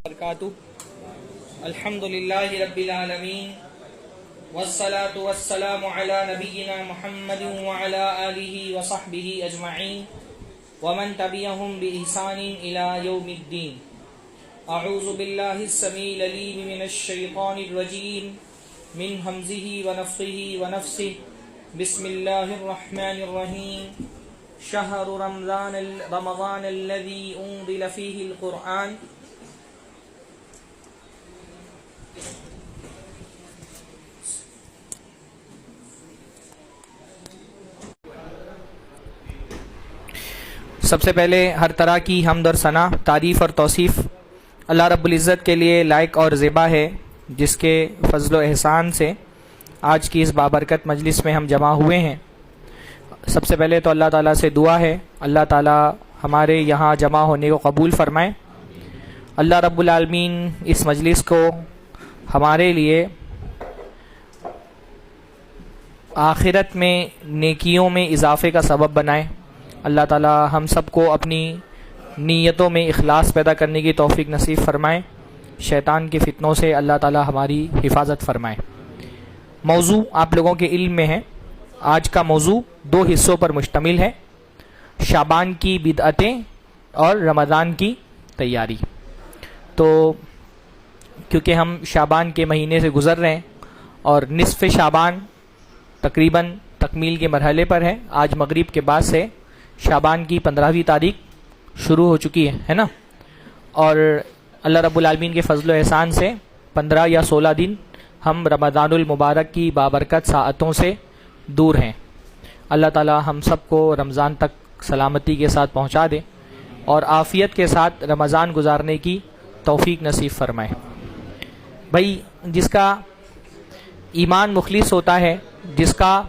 وبرکاتہ الحمد للہ رب العالمین والصلاة والسلام علی نبینا محمد وعلی آلہ وصحبہ اجمعین ومن تبعهم بإحسان الى یوم الدین. اعوذ باللہ السمیع العلیم من الشیطان الرجیم من ہمزہ ونفخہ ونفثہ. بسم اللہ الرحمن الرحیم. شہر رمضان الذی انزل فیہ القرآن. سب سے پہلے ہر طرح کی حمد اور ثنا، تعریف اور توصیف اللہ رب العزت کے لیے لائق اور زیبا ہے، جس کے فضل و احسان سے آج کی اس بابرکت مجلس میں ہم جمع ہوئے ہیں. سب سے پہلے تو اللہ تعالیٰ سے دعا ہے اللہ تعالیٰ ہمارے یہاں جمع ہونے کو قبول فرمائے. اللہ رب العالمین اس مجلس کو ہمارے لیے آخرت میں نیکیوں میں اضافے کا سبب بنائے. اللہ تعالی ہم سب کو اپنی نیتوں میں اخلاص پیدا کرنے کی توفیق نصیب فرمائے. شیطان کے فتنوں سے اللہ تعالی ہماری حفاظت فرمائے. موضوع آپ لوگوں کے علم میں ہے. آج کا موضوع 2 حصوں پر مشتمل ہے: شعبان کی بدعتیں اور رمضان کی تیاری. تو کیونکہ ہم شعبان کے مہینے سے گزر رہے ہیں اور نصف شعبان تقریباً تکمیل کے مرحلے پر ہے. آج مغرب کے بعد سے شعبان کی 15ویں تاریخ شروع ہو چکی ہے نا، اور اللہ رب العالمین کے فضل و احسان سے 15 یا 16 دن ہم رمضان المبارک کی بابرکت ساعتوں سے دور ہیں. اللہ تعالی ہم سب کو رمضان تک سلامتی کے ساتھ پہنچا دے اور عافیت کے ساتھ رمضان گزارنے کی توفیق نصیب فرمائے. بھائی، جس کا ایمان مخلص ہوتا ہے، جس کا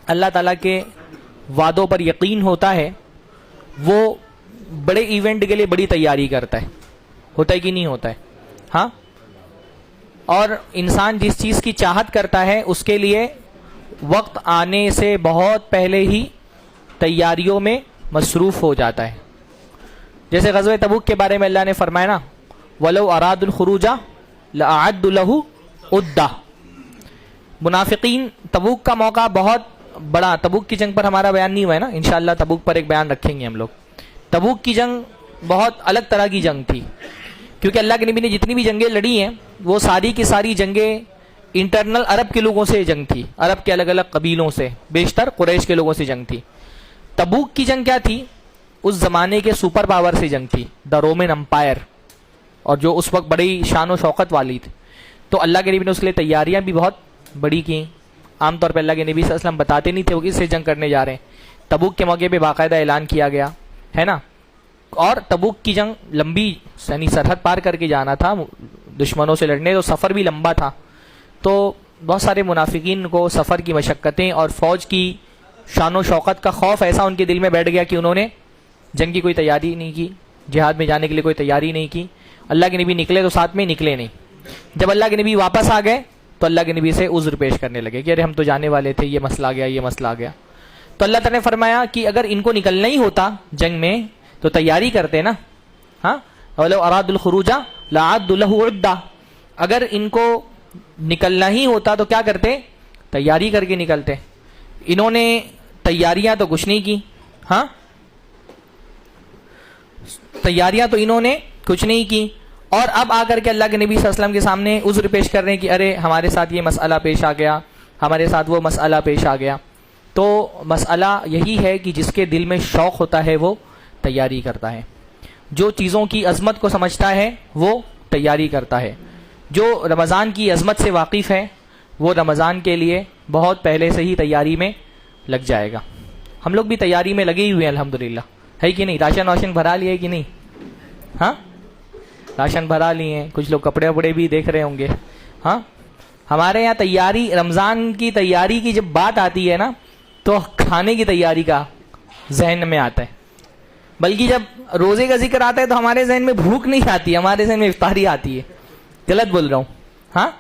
اللہ تعالیٰ کے وعدوں پر یقین ہوتا ہے، وہ بڑے ایونٹ کے لیے بڑی تیاری کرتا ہے. ہوتا ہے کہ نہیں ہوتا ہے؟ ہاں. اور انسان جس چیز کی چاہت کرتا ہے اس کے لیے وقت آنے سے بہت پہلے ہی تیاریوں میں مصروف ہو جاتا ہے. جیسے غزوہ تبوک کے بارے میں اللہ نے فرمایا نا، وَلَوْ أَرَادُوا الْخُرُوجَ لَأَعَدُّوا لَهُ عُدَّةً. منافقین تبوک کا موقع بہت بڑا، تبوک کی جنگ پر ہمارا بیان نہیں ہوا ہے نا، انشاءاللہ تبوک پر ایک بیان رکھیں گے ہم لوگ. تبوک کی جنگ بہت الگ طرح کی جنگ تھی، کیونکہ اللہ کے نبی نے جتنی بھی جنگیں لڑی ہیں وہ ساری کی ساری جنگیں انٹرنل عرب کے لوگوں سے جنگ تھی، عرب کے الگ الگ قبیلوں سے، بیشتر قریش کے لوگوں سے جنگ تھی. تبوک کی جنگ کیا تھی؟ اس زمانے کے سپر پاور سے جنگ تھی، دا رومن امپائر، اور جو اس وقت بڑی شان و شوکت والی تھی. تو اللہ کے نبی نے اس کے لیے تیاریاں بھی بہت بڑی کی. عام طور پہ اللہ کے نبی صلی اللہ علیہ وسلم بتاتے نہیں تھے وہ کس سے جنگ کرنے جا رہے ہیں. تبوک کے موقع پہ باقاعدہ اعلان کیا گیا ہے نا. اور تبوک کی جنگ لمبی، یعنی سرحد پار کر کے جانا تھا دشمنوں سے لڑنے، تو سفر بھی لمبا تھا. تو بہت سارے منافقین کو سفر کی مشقتیں اور فوج کی شان و شوکت کا خوف ایسا ان کے دل میں بیٹھ گیا کہ انہوں نے جنگ کی کوئی تیاری نہیں کی، جہاد میں جانے کے لیے کوئی تیاری نہیں کی. اللہ کے نبی نکلے تو ساتھ میں نکلے نہیں. جب اللہ کے نبی واپس آ گئے تو اللہ کے نبی سے عذر پیش کرنے لگے کہ ارے ہم تو جانے والے تھے، یہ مسئلہ آ گیا، یہ مسئلہ آ گیا. تو اللہ تعالیٰ نے فرمایا کہ اگر ان کو نکلنا ہی ہوتا جنگ میں تو تیاری کرتے نا. ہاں، وَلَوْ أَرَادُوا الْخُرُوجَ لَأَعَدُّوا لَهُ عُدَّةً. اگر ان کو نکلنا ہی ہوتا تو کیا کرتے؟ تیاری کر کے نکلتے. انہوں نے تیاریاں تو کچھ نہیں کی. ہاں، تیاریاں تو انہوں نے کچھ نہیں کی، اور اب آ کر کے اللہ کے نبی صلی اللہ علیہ وسلم کے سامنے عذر پیش کر رہے ہیں کہ ارے ہمارے ساتھ یہ مسئلہ پیش آ گیا، ہمارے ساتھ وہ مسئلہ پیش آ گیا. تو مسئلہ یہی ہے کہ جس کے دل میں شوق ہوتا ہے وہ تیاری کرتا ہے، جو چیزوں کی عظمت کو سمجھتا ہے وہ تیاری کرتا ہے. جو رمضان کی عظمت سے واقف ہے وہ رمضان کے لیے بہت پہلے سے ہی تیاری میں لگ جائے گا. ہم لوگ بھی تیاری میں لگے ہی ہوئے ہیں الحمدللہ، ہے کہ نہیں؟ راشن بھرا لیے کہ نہیں؟ ہاں، راشن بھرا لیے ہیں. کچھ لوگ کپڑے وپڑے بھی دیکھ رہے ہوں گے. ہاں، ہمارے یہاں تیاری، رمضان کی تیاری کی جب بات آتی ہے نا تو کھانے کی تیاری کا ذہن میں آتا ہے، بلکہ جب روزے کا ذکر آتا ہے تو ہمارے ذہن میں بھوک نہیں آتی، ہمارے ذہن میں افطاری آتی ہے. غلط بول رہا ہوں؟ ہاں،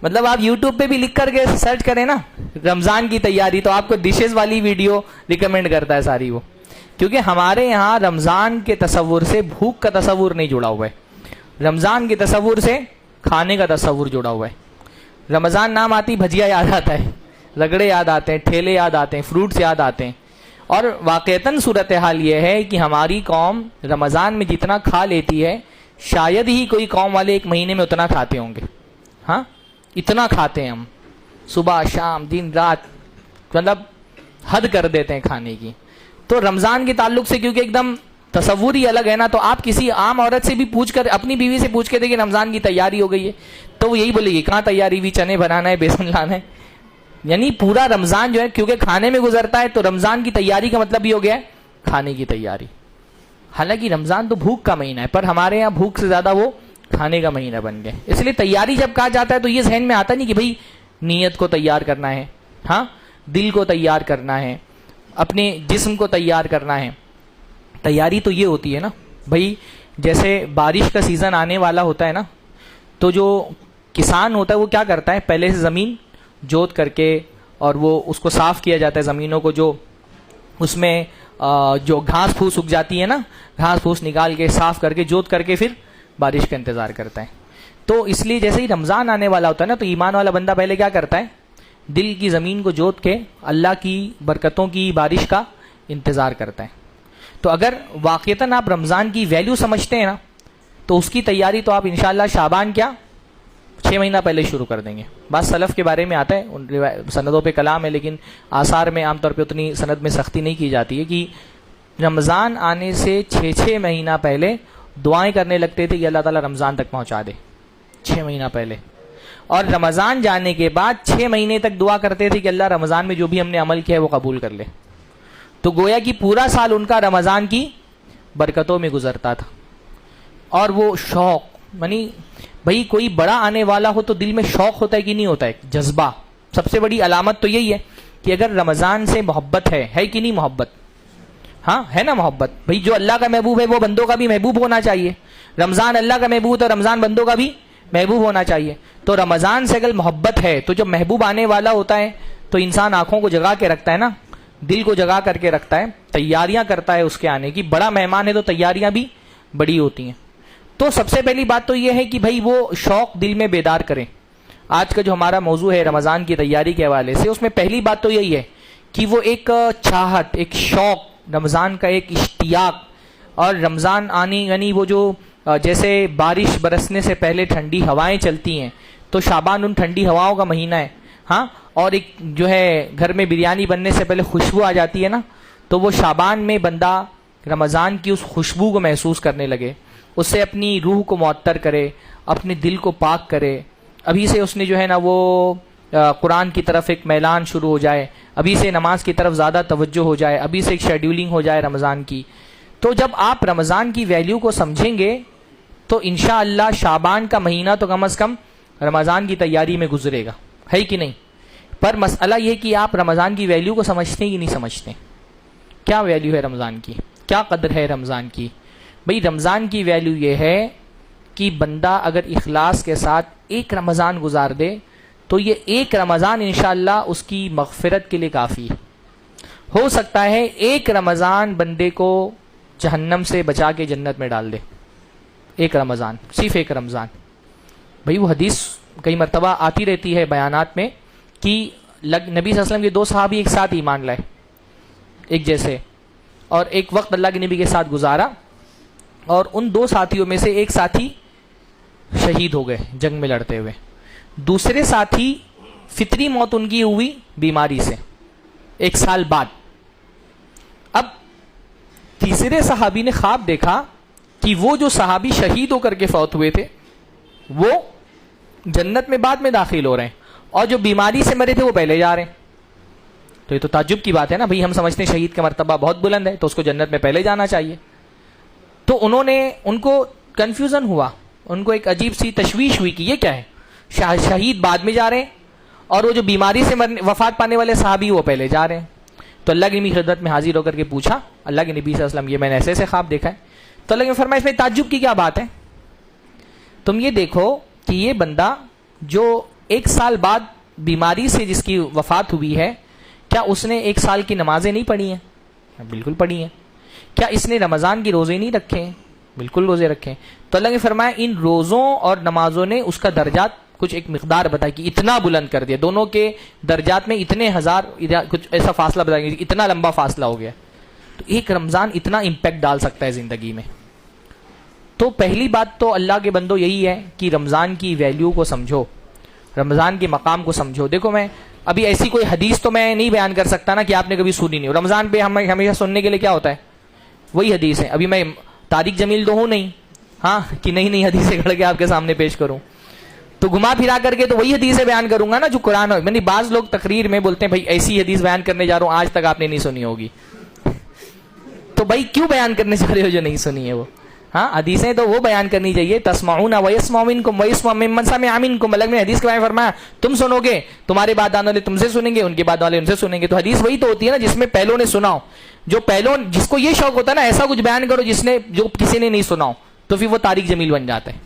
مطلب آپ یوٹیوب پہ بھی لکھ کر کے سرچ کریں نا رمضان کی تیاری تو آپ کو ڈشز والی ویڈیو ریکمینڈ کرتا ہے ساری وہ. کیونکہ ہمارے یہاں رمضان کے تصور سے بھوک کا تصور نہیں جڑا ہوا ہے. رمضان کے تصور سے کھانے کا تصور جڑا ہوا ہے. رمضان نام آتی بھجیا یاد آتا ہے, رگڑے یاد آتے ہیں, ٹھیلے یاد آتے ہیں, فروٹس یاد آتے ہیں. اور واقعتاً صورتحال یہ ہے کہ ہماری قوم رمضان میں جتنا کھا لیتی ہے شاید ہی کوئی قوم والے ایک مہینے میں اتنا کھاتے ہوں گے. ہاں, اتنا کھاتے ہیں ہم, صبح شام دن رات, مطلب حد کر دیتے ہیں کھانے کی. تو رمضان کے تعلق سے کیونکہ ایک دم تصور ہی الگ ہے نا, تو آپ کسی عام عورت سے بھی پوچھ کر, اپنی بیوی سے پوچھ کے دیکھیں رمضان کی تیاری ہو گئی ہے, تو وہ یہی بولے گی کہاں تیاری ہوئی, چنے بنانا ہے, بیسن لانا ہے. یعنی پورا رمضان جو ہے کیونکہ کھانے میں گزرتا ہے, تو رمضان کی تیاری کا مطلب یہ ہو گیا ہے کھانے کی تیاری. حالانکہ رمضان تو بھوک کا مہینہ ہے, پر ہمارے یہاں بھوک سے زیادہ وہ کھانے کا مہینہ بن گیا. اس لیے تیاری جب کہا جاتا ہے تو یہ ذہن میں آتا نہیں کہ بھئی نیت کو تیار کرنا ہے, ہاں, دل کو تیار کرنا ہے, اپنے جسم کو تیار کرنا ہے. تیاری تو یہ ہوتی ہے نا بھئی, جیسے بارش کا سیزن آنے والا ہوتا ہے نا, تو جو کسان ہوتا ہے وہ کیا کرتا ہے, پہلے سے زمین جوت کر کے, اور وہ اس کو صاف کیا جاتا ہے زمینوں کو, جو اس میں جو گھاس پھوس اگ جاتی ہے نا, گھاس پھوس نکال کے صاف کر کے جوت کر کے پھر بارش کا انتظار کرتا ہے. تو اس لیے جیسے ہی رمضان آنے والا ہوتا ہے نا, تو ایمان والا بندہ پہلے کیا کرتا ہے, دل کی زمین کو جوت کے اللہ کی برکتوں کی بارش کا انتظار کرتا ہے. تو اگر واقعتاً آپ رمضان کی ویلیو سمجھتے ہیں نا, تو اس کی تیاری تو آپ انشاءاللہ شعبان کیا 6 مہینہ پہلے شروع کر دیں گے. بعض سلف کے بارے میں آتا ہے, ان سندوں پہ کلام ہے, لیکن آثار میں عام طور پہ اتنی سند میں سختی نہیں کی جاتی ہے, کہ رمضان آنے سے 6 مہینہ پہلے دعائیں کرنے لگتے تھے کہ اللہ تعالیٰ رمضان تک پہنچا دے, 6 مہینہ پہلے. اور رمضان جانے کے بعد 6 مہینے تک دعا کرتے تھے کہ اللہ رمضان میں جو بھی ہم نے عمل کیا ہے وہ قبول کر لے. تو گویا کہ پورا سال ان کا رمضان کی برکتوں میں گزرتا تھا. اور وہ شوق, یعنی بھئی کوئی بڑا آنے والا ہو تو دل میں شوق ہوتا ہے کہ نہیں ہوتا ہے, جذبہ. سب سے بڑی علامت تو یہی ہے کہ اگر رمضان سے محبت ہے کہ نہیں محبت, ہاں ہے نا محبت. بھئی جو اللہ کا محبوب ہے وہ بندوں کا بھی محبوب ہونا چاہیے. رمضان اللہ کا محبوب ہے تو رمضان بندوں کا بھی محبوب ہونا چاہیے. تو رمضان سے اگر محبت ہے تو جب محبوب آنے والا ہوتا ہے تو انسان آنکھوں کو جگا کے رکھتا ہے نا, دل کو جگا کر کے رکھتا ہے, تیاریاں کرتا ہے اس کے آنے کی. بڑا مہمان ہے تو تیاریاں بھی بڑی ہوتی ہیں. تو سب سے پہلی بات تو یہ ہے کہ بھئی وہ شوق دل میں بیدار کریں. آج کا جو ہمارا موضوع ہے رمضان کی تیاری کے حوالے سے, اس میں پہلی بات تو یہی ہے کہ وہ ایک چاہت, ایک شوق, رمضان کا ایک اشتیاق. اور رمضان آنے یعنی وہ جو جیسے بارش برسنے سے پہلے ٹھنڈی ہوائیں چلتی ہیں, تو شعبان ان ٹھنڈی ہواؤں کا مہینہ ہے, ہاں. اور ایک جو ہے گھر میں بریانی بننے سے پہلے خوشبو آ جاتی ہے نا, تو وہ شعبان میں بندہ رمضان کی اس خوشبو کو محسوس کرنے لگے, اس سے اپنی روح کو معطر کرے, اپنے دل کو پاک کرے. ابھی سے اس نے جو ہے نا وہ قرآن کی طرف ایک میلان شروع ہو جائے, ابھی سے نماز کی طرف زیادہ توجہ ہو جائے, ابھی سے ایک شیڈیولنگ ہو جائے رمضان کی. تو جب آپ رمضان کی ویلیو کو سمجھیں گے تو انشاءاللہ شعبان کا مہینہ تو کم از کم رمضان کی تیاری میں گزرے گا, ہے کہ نہیں. پر مسئلہ یہ کہ آپ رمضان کی ویلیو کو سمجھتے ہیں کہ نہیں سمجھتے. کیا ویلیو ہے رمضان کی, کیا قدر ہے رمضان کی. بھئی رمضان کی ویلیو یہ ہے کہ بندہ اگر اخلاص کے ساتھ ایک رمضان گزار دے تو یہ ایک رمضان انشاءاللہ اس کی مغفرت کے لیے کافی ہے. ہو سکتا ہے ایک رمضان بندے کو جہنم سے بچا کے جنت میں ڈال دے. ایک رمضان, صرف ایک رمضان. بھئی وہ حدیث کئی مرتبہ آتی رہتی ہے بیانات میں کہ نبی صلی اللہ علیہ وسلم کے 2 صحابی ایک ساتھ ایمان لائے, ایک جیسے, اور ایک وقت اللہ کے نبی کے ساتھ گزارا, اور ان 2 ساتھیوں میں سے ایک ساتھی شہید ہو گئے جنگ میں لڑتے ہوئے. دوسرے ساتھی فطری موت ان کی ہوئی بیماری سے 1 سال بعد. اب تیسرے صحابی نے خواب دیکھا کہ وہ جو صحابی شہید ہو کر کے فوت ہوئے تھے وہ جنت میں بعد میں داخل ہو رہے ہیں, اور جو بیماری سے مرے تھے وہ پہلے جا رہے ہیں. تو یہ تو تعجب کی بات ہے نا بھئی, ہم سمجھتے ہیں شہید کا مرتبہ بہت بلند ہے تو اس کو جنت میں پہلے جانا چاہیے. تو ان کو کنفیوژن ہوا, ان کو ایک عجیب سی تشویش ہوئی کہ یہ کیا ہے, شہید بعد میں جا رہے ہیں اور وہ جو بیماری سے وفات پانے والے صحابی وہ پہلے جا رہے ہیں. تو اللہ کی نبی خدمت میں حاضر ہو کر کے پوچھا, اللہ کے نبی صلی اللہ علیہ وسلم یہ میں نے ایسے خواب دیکھا ہے. تو اللہ نے فرمایا اس میں تعجب کی کیا بات ہے, تم یہ دیکھو کہ یہ بندہ جو 1 سال بعد بیماری سے جس کی وفات ہوئی ہے, کیا اس نے 1 سال کی نمازیں نہیں پڑھی ہیں؟ بالکل پڑھی ہیں. کیا اس نے رمضان کی روزے نہیں رکھے ہیں؟ بالکل روزے رکھیں. تو اللہ نے فرمایا ان روزوں اور نمازوں نے اس کا درجات کچھ ایک مقدار بتائی کہ اتنا بلند کر دیا, دونوں کے درجات میں اتنے ہزار کچھ ایسا فاصلہ بتایا کہ اتنا لمبا فاصلہ ہو گیا. تو ایک رمضان اتنا امپیکٹ ڈال سکتا ہے زندگی میں. تو پہلی بات تو اللہ کے بندو یہی ہے کہ رمضان کی ویلیو کو سمجھو, رمضان کے مقام کو سمجھو. دیکھو میں ابھی ایسی کوئی حدیث تو میں نہیں بیان کر سکتا نا کہ آپ نے کبھی سنی نہیں. رمضان پہ ہمیں ہمیشہ سننے کے لیے کیا ہوتا ہے, وہی حدیث ہے. ابھی میں طارق جمیل تو ہوں نہیں, ہاں, کہ نئی حدیثیں گھڑ کے آپ کے سامنے پیش کروں. تو گھما پھرا کر کے تو وہی حدیثیں بیان کروں گا نا جو قرآن ہو. یعنی بعض لوگ تقریر میں بولتے ہیں بھائی ایسی حدیث بیان کرنے جا رہا ہوں آج تک آپ نے نہیں سنی ہوگی. تو بھائی کیوں بیان کرنے جا رہے ہو جو نہیں سنی ہے وہ؟ ہاں, حدیثیں تو وہ بیان کرنی چاہیے. تسمعون ویسمع منکم ویسمع ممن سمع منکم. الگ میں حدیث کے بارے میں فرمایا تم سنو گے, تمہارے بعد آنے والے تم سے سنیں گے, ان کے بعد والے ان سے سنیں گے. تو حدیث وہی تو ہوتی ہے نا جس میں پہلوں نے سنا ہو. جو پہلوں جس کو یہ شوق ہوتا ہے نا ایسا کچھ بیان کرو جو کسی نے نہیں سنا ہو, تو پھر وہ طارق جمیل بن جاتا ہے.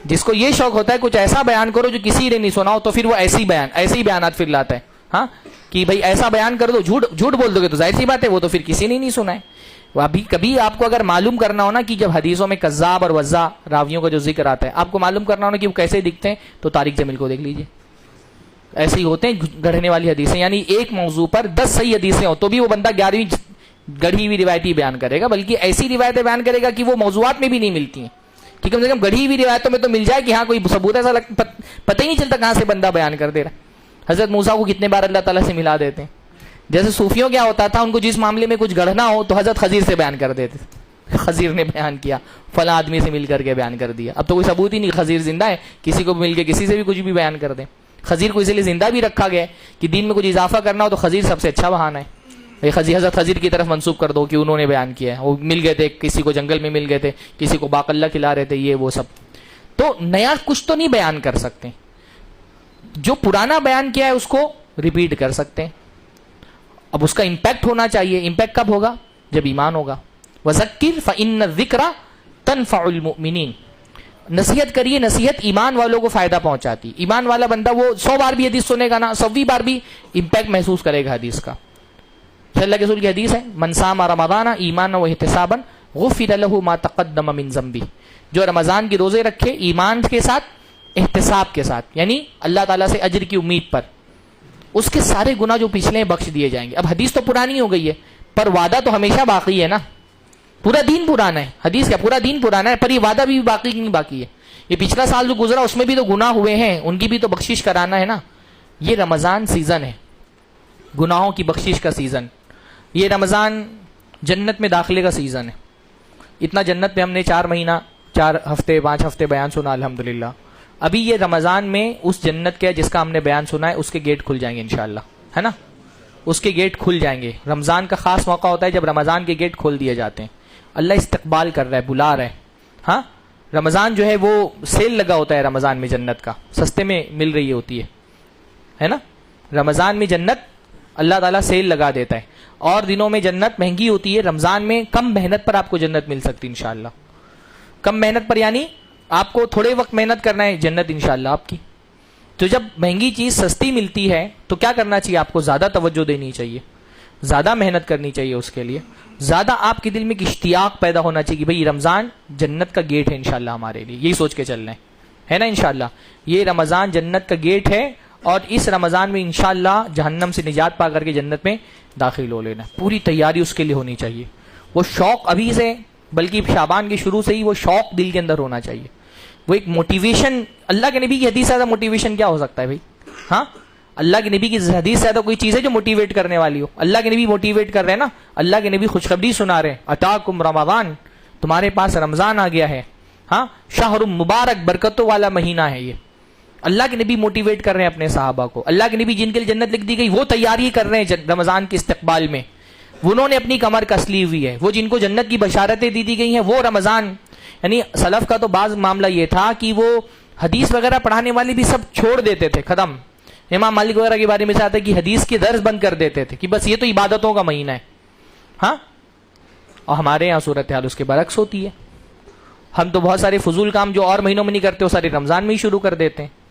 جس کو یہ شوق ہوتا ہے کچھ ایسا بیان کرو جو کسی نے نہیں سنا ہو, تو پھر وہ ایسے ہی بیانات پھر لاتا ہے. ہاں, کہ بھائی ایسا بیان کر دو, جھوٹ بول دو گے تو ظاہر سی بات ہے وہ تو پھر کسی نے نہیں سنا ہے. ابھی کبھی آپ کو اگر معلوم کرنا ہو نا کہ جب حدیثوں میں کذاب اور وضاع راویوں کا جو ذکر آتا ہے, آپ کو معلوم کرنا ہونا کہ وہ کیسے دکھتے ہیں, تو طارق جمیل کو دیکھ لیجئے. ایسے ہی ہوتے ہیں گڑھنے والی حدیثیں. یعنی ایک موضوع پر 10 صحیح حدیثیں ہو تو بھی وہ بندہ 11ویں گڑھی ہوئی روایت ہی بیان کرے گا, بلکہ ایسی روایتیں بیان کرے گا کہ وہ موضوعات میں بھی نہیں ملتی ہیں. کہ کم سے کم گڑھی ہوئی روایتوں میں تو مل جائے کہ ہاں کوئی ثبوت ایسا پتہ ہی نہیں چلتا کہاں سے بندہ بیان کر دے رہا. حضرت موسیٰ کو کتنے بار اللہ تعالیٰ سے ملا دیتے ہیں. جیسے صوفیوں کیا ہوتا تھا, ان کو جس معاملے میں کچھ گڑھنا ہو تو حضرت خضیر سے بیان کر دیتے. خضیر نے بیان کیا, فلاں آدمی سے مل کر کے بیان کر دیا. اب تو کوئی ثبوت ہی نہیں خضیر زندہ ہے, کسی کو مل کے کسی سے بھی کچھ بھی بیان کر دیں. خضیر کو اسی لیے زندہ بھی رکھا گیا کہ دین میں کچھ اضافہ کرنا ہو تو خضیر سب سے اچھا بہانہ ہے. حضرت خضیر کی طرف منسوب کر دو کہ انہوں نے بیان کیا ہے, وہ مل گئے تھے, کسی کو جنگل میں مل گئے تھے, کسی کو باقلہ کھلا رہے تھے, یہ وہ سب. تو نیا کچھ تو نہیں بیان کر سکتے, جو پرانا بیان کیا ہے اس کو ریپیٹ کر سکتے ہیں. اب اس کا امپیکٹ ہونا چاہیے. امپیکٹ کب ہوگا؟ جب ایمان ہوگا. وَذَكِّرْ فَإِنَّ الذِّكْرَ تَنْفَعُ الْمُؤْمِنِينَ. نصیحت کریے, نصیحت ایمان والوں کو فائدہ پہنچاتی. ایمان والا بندہ وہ 100 بار بھی حدیث سنے گا نا, 100ویں بار بھی امپیکٹ محسوس کرے گا حدیث کا. اللہ کے رسول کی حدیث ہے, من صام رمضان ایمانا واحتسابا غفر له ما تقدم من ذنبه. جو رمضان کے روزے رکھے ایمان کے ساتھ, احتساب کے ساتھ, یعنی اللہ تعالیٰ سے اجر کی امید پر, اس کے سارے گناہ جو پچھلے ہیں بخش دیے جائیں گے. اب حدیث تو پرانی ہو گئی ہے پر وعدہ تو ہمیشہ باقی ہے نا. پورا دین پرانا ہے, حدیث کا پورا دین پرانا ہے, پر یہ وعدہ بھی باقی نہیں باقی ہے. یہ پچھلا سال جو گزرا اس میں بھی تو گناہ ہوئے ہیں, ان کی بھی تو بخشش کرانا ہے نا. یہ رمضان سیزن ہے, گناہوں کی بخشش کا سیزن. یہ رمضان جنت میں داخلے کا سیزن ہے. اتنا جنت میں ہم نے 4 مہینہ 4 ہفتے 5 ہفتے بیان سنا الحمدللہ. ابھی یہ رمضان میں اس جنت کے جس کا ہم نے بیان سنا ہے اس کے گیٹ کھل جائیں گے انشاءاللہ, ہے نا. اس کے گیٹ کھل جائیں گے. رمضان کا خاص موقع ہوتا ہے جب رمضان کے گیٹ کھول دیے جاتے ہیں. اللہ استقبال کر رہا ہے, بلا رہا ہے. ہاں, رمضان جو ہے وہ سیل لگا ہوتا ہے رمضان میں, جنت کا سستے میں مل رہی ہوتی ہے نا. رمضان میں جنت اللہ تعالیٰ سیل لگا دیتا ہے. اور دنوں میں جنت مہنگی ہوتی ہے, رمضان میں کم محنت پر آپ کو جنت مل سکتی انشاءاللہ. کم محنت پر یعنی آپ کو تھوڑے وقت محنت کرنا ہے, جنت انشاءاللہ آپ کی. تو جب مہنگی چیز سستی ملتی ہے تو کیا کرنا چاہیے, آپ کو زیادہ توجہ دینی چاہیے, زیادہ محنت کرنی چاہیے اس کے لیے. زیادہ آپ کے دل میں ایک اشتیاق پیدا ہونا چاہیے کہ بھئی رمضان جنت کا گیٹ ہے انشاءاللہ ہمارے لیے, یہی سوچ کے چلنا ہے نا انشاءاللہ. یہ رمضان جنت کا گیٹ ہے اور اس رمضان میں انشاءاللہ جہنم سے نجات پا کر کے جنت میں داخل ہو لینا. پوری تیاری اس کے لیے ہونی چاہیے. وہ شوق ابھی سے, بلکہ شعبان کے شروع سے ہی وہ شوق دل کے اندر ہونا چاہیے. وہ ایک موٹیویشن. اللہ کے نبی کی حدیث سے زیادہ موٹیویشن کیا ہو سکتا ہے بھائی؟ ہاں, اللہ کے نبی کی حدیث سے زیادہ کوئی چیز ہے جو موٹیویٹ کرنے والی ہو؟ اللہ کے نبی موٹیویٹ کر رہے ہیں نا. اللہ کے نبی خوشخبری سنا رہے ہیں, اتاکم رمضان, تمہارے پاس رمضان آ گیا ہے. ہاں, شہر مبارک, برکتوں والا مہینہ ہے یہ. اللہ کے نبی موٹیویٹ کر رہے ہیں اپنے صحابہ کو. اللہ کے نبی جن کے لیے جنت لکھ دی گئی وہ تیاری کر رہے ہیں رمضان کے استقبال میں. انہوں نے اپنی کمر کس لی ہوئی ہے. وہ جن کو جنت کی بشارتیں دی گئی ہیں وہ رمضان, یعنی سلف کا تو بعض معاملہ یہ تھا کہ وہ حدیث وغیرہ پڑھانے والے بھی سب چھوڑ دیتے تھے, ختم. امام مالک وغیرہ کے بارے میں سے آتا ہے کہ حدیث کے درس بند کر دیتے تھے کہ بس یہ تو عبادتوں کا مہینہ ہے. ہاں, اور ہمارے یہاں صورتحال اس کے برعکس ہوتی ہے. ہم تو بہت سارے فضول کام جو اور مہینوں میں نہیں کرتے وہ سارے رمضان میں ہی شروع کر دیتے ہیں.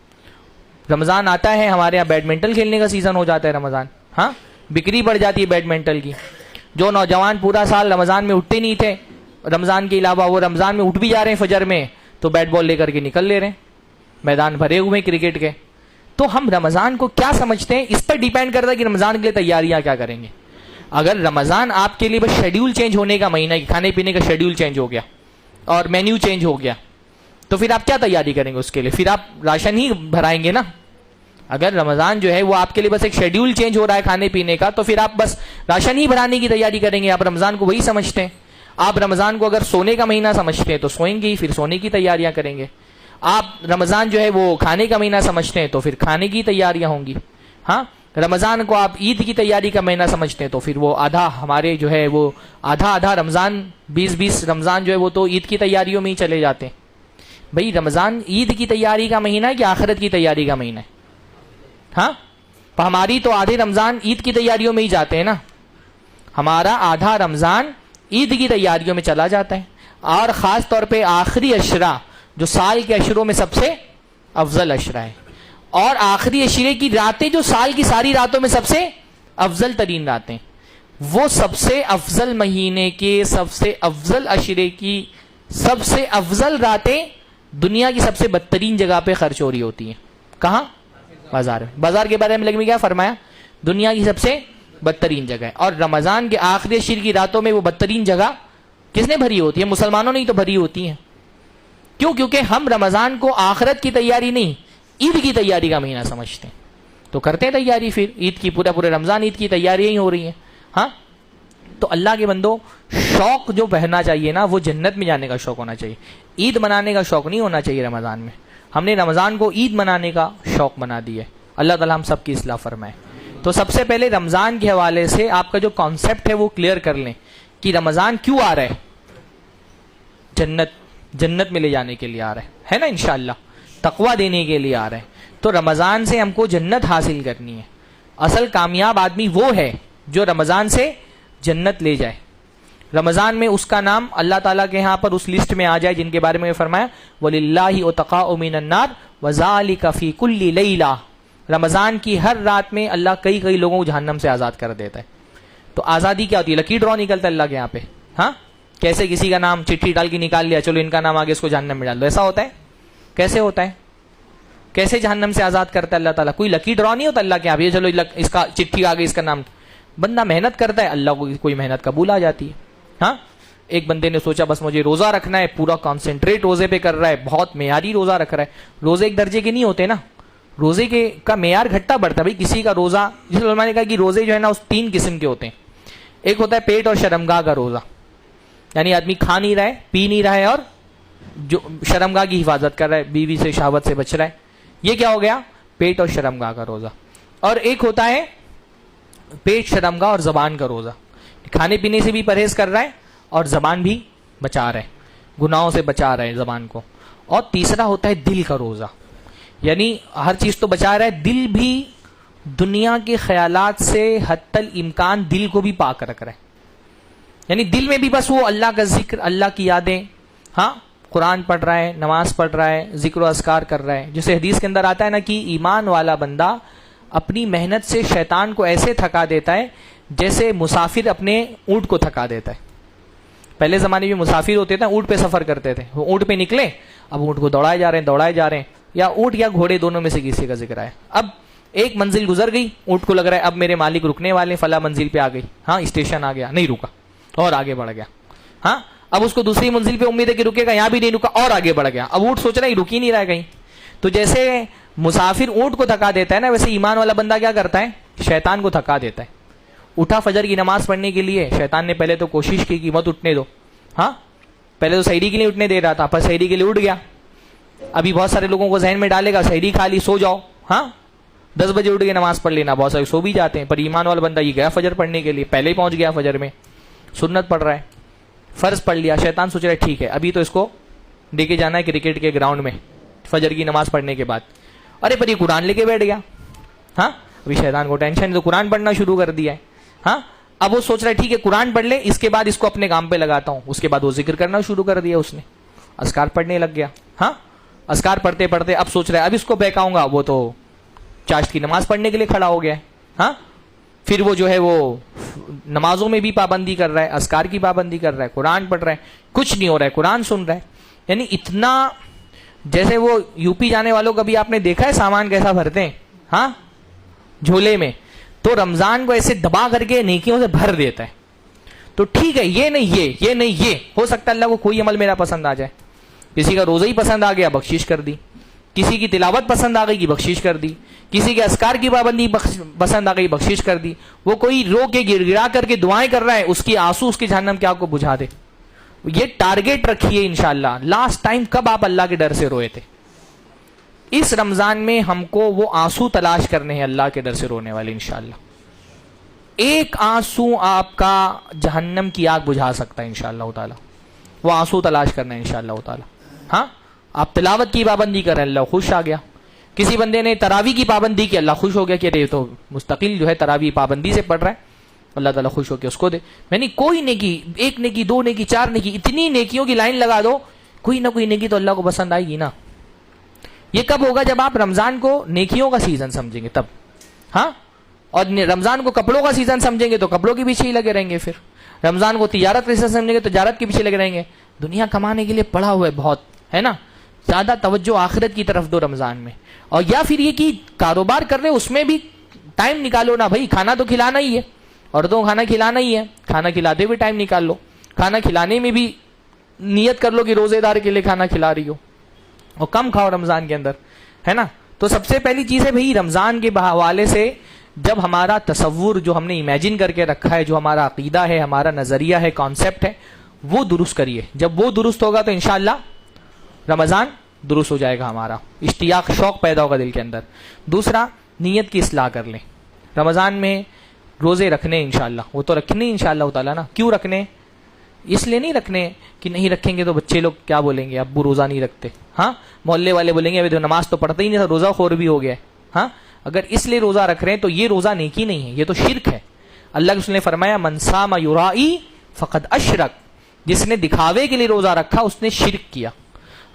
رمضان آتا ہے, ہمارے یہاں بیڈمنٹن کھیلنے کا سیزن ہو جاتا ہے رمضان. ہاں, بکری بڑھ جاتی ہے بیڈمنٹن کی. جو نوجوان پورا سال رمضان میں اٹھتے نہیں تھے رمضان کے علاوہ وہ رمضان میں اٹھ بھی جا رہے ہیں فجر میں تو بیٹ بال لے کر کے نکل لے رہے ہیں, میدان بھرے ہوئے ہیں کرکٹ کے. تو ہم رمضان کو کیا سمجھتے ہیں, اس پر ڈیپینڈ کرتا ہے کہ رمضان کے لیے تیاریاں کیا کریں گے. اگر رمضان آپ کے لیے بس شیڈیول چینج ہونے کا مہینہ ہے, کھانے پینے کا شیڈیول چینج ہو گیا اور مینیو چینج ہو گیا, تو پھر آپ کیا تیاری کریں گے اس کے لیے؟ پھر آپ راشن ہی بھرائیں گے نا. اگر رمضان جو ہے وہ آپ کے لیے بس ایک شیڈیول چینج ہو رہا ہے کھانے پینے کا, تو پھر آپ بس راشن ہی بھرانے کی تیاری کریں گے. آپ رمضان کو وہی سمجھتے ہیں. آپ رمضان کو اگر سونے کا مہینہ سمجھتے ہیں تو سوئیں گے ہی, پھر سونے کی تیاریاں کریں گے. آپ رمضان جو ہے وہ کھانے کا مہینہ سمجھتے ہیں تو پھر کھانے کی تیاریاں ہوں گی. ہاں, رمضان کو آپ عید کی تیاری کا مہینہ سمجھتے ہیں تو پھر وہ آدھا ہمارے جو ہے وہ آدھا رمضان 20 رمضان جو ہے وہ تو عید کی تیاریوں میں ہی چلے جاتے ہیں. بھئی رمضان عید کی تیاری کا مہینہ ہے کہ آخرت کی تیاری کا مہینہ ہے؟ ہاں, ہماری تو آدھے رمضان عید کی تیاریوں میں ہی جاتے ہیں نا. ہمارا آدھا رمضان عید کی تیاریوں میں چلا جاتا ہے, اور خاص طور پہ آخری عشرہ جو سال کے عشروں میں سب سے افضل عشرہ ہے, اور آخری عشرے کی راتیں جو سال کی ساری راتوں میں سب سے افضل ترین راتیں, وہ سب سے افضل مہینے کے سب سے افضل عشرے کی سب سے افضل راتیں دنیا کی سب سے بدترین جگہ پہ خرچ ہو رہی ہوتی ہیں. کہاں؟ بازار میں. بازار کے بارے میں کیا فرمایا؟ دنیا کی سب سے بدترین جگہ ہے. اور رمضان کے آخری عشر کی راتوں میں وہ بدترین جگہ کس نے بھری ہوتی ہے؟ مسلمانوں نے ہی تو بھری ہوتی ہیں. کیوں؟ کیونکہ ہم رمضان کو آخرت کی تیاری نہیں, عید کی تیاری کا مہینہ سمجھتے ہیں, تو کرتے ہیں تیاری پھر عید کی. پورے رمضان عید کی تیاریاں ہی ہو رہی ہیں. ہاں, تو اللہ کے بندو, شوق جو بہنا چاہیے نا وہ جنت میں جانے کا شوق ہونا چاہیے, عید منانے کا شوق نہیں ہونا چاہیے رمضان میں. ہم نے رمضان کو عید منانے کا شوق بنا دیا ہے. اللہ تعالیٰ ہم سب کی اصلاح فرمائے. تو سب سے پہلے رمضان کے حوالے سے آپ کا جو کانسیپٹ ہے وہ کلیئر کر لیں کہ رمضان کیوں آ رہا ہے. جنت میں لے جانے کے لیے آ رہا ہے نا, انشاءاللہ تقویٰ دینے کے لیے آ رہا ہے. تو رمضان سے ہم کو جنت حاصل کرنی ہے. اصل کامیاب آدمی وہ ہے جو رمضان سے جنت لے جائے. رمضان میں اس کا نام اللہ تعالیٰ کے ہاں پر اس لسٹ میں آ جائے جن کے بارے میں فرمایا وَلِلَّهِ أُتَقَاءُ مِنَ النَّارِ وَذَلِكَ فِي كُلِّ لَيْلَةٍ. رمضان کی ہر رات میں اللہ کئی لوگوں کو جہنم سے آزاد کر دیتا ہے. تو آزادی کیا ہوتی ہے؟ لکی ڈرا نکلتا ہے اللہ کے یہاں پہ. ہاں, کیسے کسی کا نام چٹھی ڈال کے نکال لیا, چلو ان کا نام آگے اس کو جہنم میں ڈال دو, ایسا ہوتا ہے؟ کیسے ہوتا ہے؟ کیسے جہنم سے آزاد کرتا ہے اللہ تعالیٰ؟ کوئی لکی ڈرا نہیں ہوتا اللہ کے یہاں پہ, چلو اس کا چٹھی آگے اس کا نام. بندہ محنت کرتا ہے, اللہ کو کوئی محنت قبول آ جاتی ہے. ہاں, ایک بندے نے سوچا بس مجھے روزہ رکھنا ہے, پورا کانسنٹریٹ روزے پہ کر رہا ہے, بہت معیاری روزہ رکھ رہا ہے. روزے ایک درجے کے نہیں ہوتے نا, روزے کے کا معیار گھٹتا بڑھتا ہے. بھائی کسی کا روزہ, جس علماء نے کہا کہ روزے جو ہے نا اس 3 قسم کے ہوتے ہیں. ایک ہوتا ہے پیٹ اور شرمگاہ کا روزہ, یعنی آدمی کھا نہیں رہا ہے, پی نہیں رہا ہے, اور جو شرمگاہ کی حفاظت کر رہا ہے, بیوی سے شہوت سے بچ رہا ہے. یہ کیا ہو گیا؟ پیٹ اور شرمگاہ کا روزہ. اور ایک ہوتا ہے پیٹ, شرمگاہ اور زبان کا روزہ, کھانے پینے سے بھی پرہیز کر رہا ہے اور زبان بھی بچا رہا ہے, گناہوں سے بچا رہا ہے زبان کو. اور تیسرا ہوتا ہے دل کا روزہ, یعنی ہر چیز تو بچا رہا ہے, دل بھی دنیا کے خیالات سے حتی الامکان دل کو بھی پاک رکھ رہا ہے. یعنی دل میں بھی بس وہ اللہ کا ذکر, اللہ کی یادیں. ہاں, قرآن پڑھ رہا ہے, نماز پڑھ رہا ہے, ذکر و اذکار کر رہا ہے. جیسے حدیث کے اندر آتا ہے نا کہ ایمان والا بندہ اپنی محنت سے شیطان کو ایسے تھکا دیتا ہے جیسے مسافر اپنے اونٹ کو تھکا دیتا ہے. پہلے زمانے میں مسافر ہوتے تھے, اونٹ پہ سفر کرتے تھے, وہ اونٹ پہ نکلے, اب اونٹ کو دوڑائے جا رہے ہیں, یا اونٹ یا گھوڑے دونوں میں سے کسی کا ذکر ہے. اب ایک منزل گزر گئی, اونٹ کو لگ رہا ہے اب میرے مالک رکنے والے, فلاں منزل پہ آ گئی. ہاں, اسٹیشن آ گیا, نہیں رکا اور آگے بڑھ گیا. ہاں, اب اس کو دوسری منزل پہ امید ہے کہ رکے گا, یہاں بھی نہیں رکا اور آگے بڑھ گیا. اب اونٹ سوچ رہا ہے رک ہی نہیں رہا ہے کہیں. تو جیسے مسافر اونٹ کو تھکا دیتا ہے نا, ویسے ایمان والا بندہ کیا کرتا ہے؟ شیطان کو تھکا دیتا ہے. اٹھا فجر کی نماز پڑھنے کے لیے, شیطان نے پہلے تو کوشش کی کہ مت اٹھنے دو. ہاں, پہلے تو سحری کے لیے اٹھنے دے رہا تھا, پر سحری کے لیے اٹھ گیا. ابھی بہت سارے لوگوں کو ذہن میں ڈالے گا سحری کھا لی سو جاؤ. ہاں, 10 بجے اٹھ کے نماز پڑھ لینا, بہت سارے سو بھی جاتے ہیں. پر ایمان والا بندہ یہ گیا فجر پڑھنے کے لیے, پہلے ہی پہنچ گیا فجر میں, سنت پڑھ رہا ہے, فرض پڑھ لیا. شیطان سوچ رہا ہے ٹھیک ہے ابھی تو اس کو لے کے جانا ہے کرکٹ کے گراؤنڈ میں فجر کی نماز پڑھنے کے بعد. ارے پر یہ قرآن لے کے بیٹھ گیا. ہاں, ابھی شیطان کو ٹینشن, تو قرآن پڑھنا شروع کر دیا ہے. ہاں, اب وہ سوچ رہا ہے ٹھیک ہے قرآن پڑھ لے, اس کے بعد اس کو اپنے کام پہ لگاتا ہوں. اس کے بعد وہ ذکر کرنا شروع کر دیا اس نے, اذکار پڑھنے لگ گیا. ہاں, اذکار پڑھتے پڑھتے اب سوچ رہا ہے اب اس کو بہکاؤں گا, وہ تو چاشت کی نماز پڑھنے کے لیے کھڑا ہو گیا ہے. ہاں, پھر وہ جو ہے وہ نمازوں میں بھی پابندی کر رہا ہے, اذکار کی پابندی کر رہا ہے, قرآن پڑھ رہا ہے, کچھ نہیں ہو رہا ہے, قرآن سن رہا ہے. یعنی اتنا, جیسے وہ یو پی جانے والوں کا بھی آپ نے دیکھا ہے سامان کیسا بھرتے ہیں, ہاں, جھولے میں, تو رمضان کو ایسے دبا کر کے نیکیوں سے بھر دیتا ہے. تو ٹھیک ہے, یہ نہیں یہ نہیں یہ, ہو سکتا ہے اللہ کو کوئی عمل میرا پسند آ جائے. کسی کا روزہ ہی پسند آ گیا, بخشش کر دی. کسی کی تلاوت پسند آ گئی کی بخشش کر دی. کسی کے اذکار کی پابندی پسند آ گئی, بخشش کر دی. وہ کوئی رو کے گڑ گڑا کر کے دعائیں کر رہا ہے, اس کی آنسو اس کی جہنم کیا کو بجھا دے. یہ ٹارگیٹ رکھیے انشاءاللہ. لاسٹ ٹائم کب آپ اللہ کے ڈر سے روئے تھے؟ اس رمضان میں ہم کو وہ آنسو تلاش کرنے ہیں اللہ کے ڈر سے رونے والے انشاءاللہ. ایک آنسو آپ کا جہنم کی آگ بجھا سکتا ہے انشاءاللہ تعالی. وہ آنسو تلاش کرنا ہے انشاءاللہ تعالی. ہاں, آپ تلاوت کی پابندی کر رہے ہیں, اللہ خوش آ گیا. کسی بندے نے تراویح کی پابندی کی, اللہ خوش ہو گیا کہ یہ تو مستقل جو ہے تراویح پابندی سے پڑھ رہا ہے, اللہ تعالیٰ خوش ہو کے اس کو دے. میں نے کوئی نیکی, ایک نیکی, دو نیکی, چار نیکی, اتنی نیکیوں کی لائن لگا دو, کوئی نہ کوئی نیکی تو اللہ کو پسند آئے گی نا. یہ کب ہوگا؟ جب آپ رمضان کو نیکیوں کا سیزن سمجھیں گے تب. ہاں, اور رمضان کو کپڑوں کا سیزن سمجھیں گے تو کپڑوں کے پیچھے ہی لگے رہیں گے. پھر رمضان کو تجارت کا سیزن سمجھیں گے تو تجارت کے پیچھے لگے رہیں گے. دنیا کمانے کے لیے پڑا ہوا ہے بہت, ہے نا. زیادہ توجہ آخرت کی طرف دو رمضان میں. اور یا پھر یہ کہ کاروبار کر رہے اس میں بھی ٹائم نکالو نا بھائی. کھانا تو کھلانا ہی ہے, عورتوں کو کھانا کھلانا ہی ہے, کھانا کھلاتے ہوئے ٹائم نکال لو. کھانا کھلانے میں بھی نیت کر لو کہ روزے دار کے لیے کھانا کھلا رہی ہو, اور کم کھاؤ رمضان کے اندر, ہے نا. تو سب سے پہلی چیز ہے بھائی رمضان کے حوالے سے جب ہمارا تصور جو ہم نے امیجن کر کے رکھا ہے, جو ہمارا عقیدہ ہے, ہمارا نظریہ ہے, کانسیپٹ ہے, وہ درست کریے. جب وہ درست ہوگا تو انشاءاللہ رمضان درست ہو جائے گا. ہمارا اشتیاق, شوق پیدا ہوگا دل کے اندر. دوسرا, نیت کی اصلاح کر لیں. رمضان میں روزے رکھنے انشاءاللہ, وہ تو رکھنے انشاءاللہ تعالیٰ نا. کیوں رکھنے؟ اس لیے نہیں رکھنے کہ نہیں رکھیں گے تو بچے لوگ کیا بولیں گے, ابو روزہ نہیں رکھتے. ہاں, محلے والے بولیں گے ابھی تو نماز تو پڑھتا ہی نہیں تھا, روزہ خور بھی ہو گیا. ہاں, اگر اس لیے روزہ رکھ رہے ہیں تو یہ روزہ نیکی نہیں ہے, یہ تو شرک ہے. اللہ کے رسول نے فرمایا من صام یرائی فقد اشرک, جس نے دکھاوے کے لیے روزہ رکھا اس نے شرک کیا.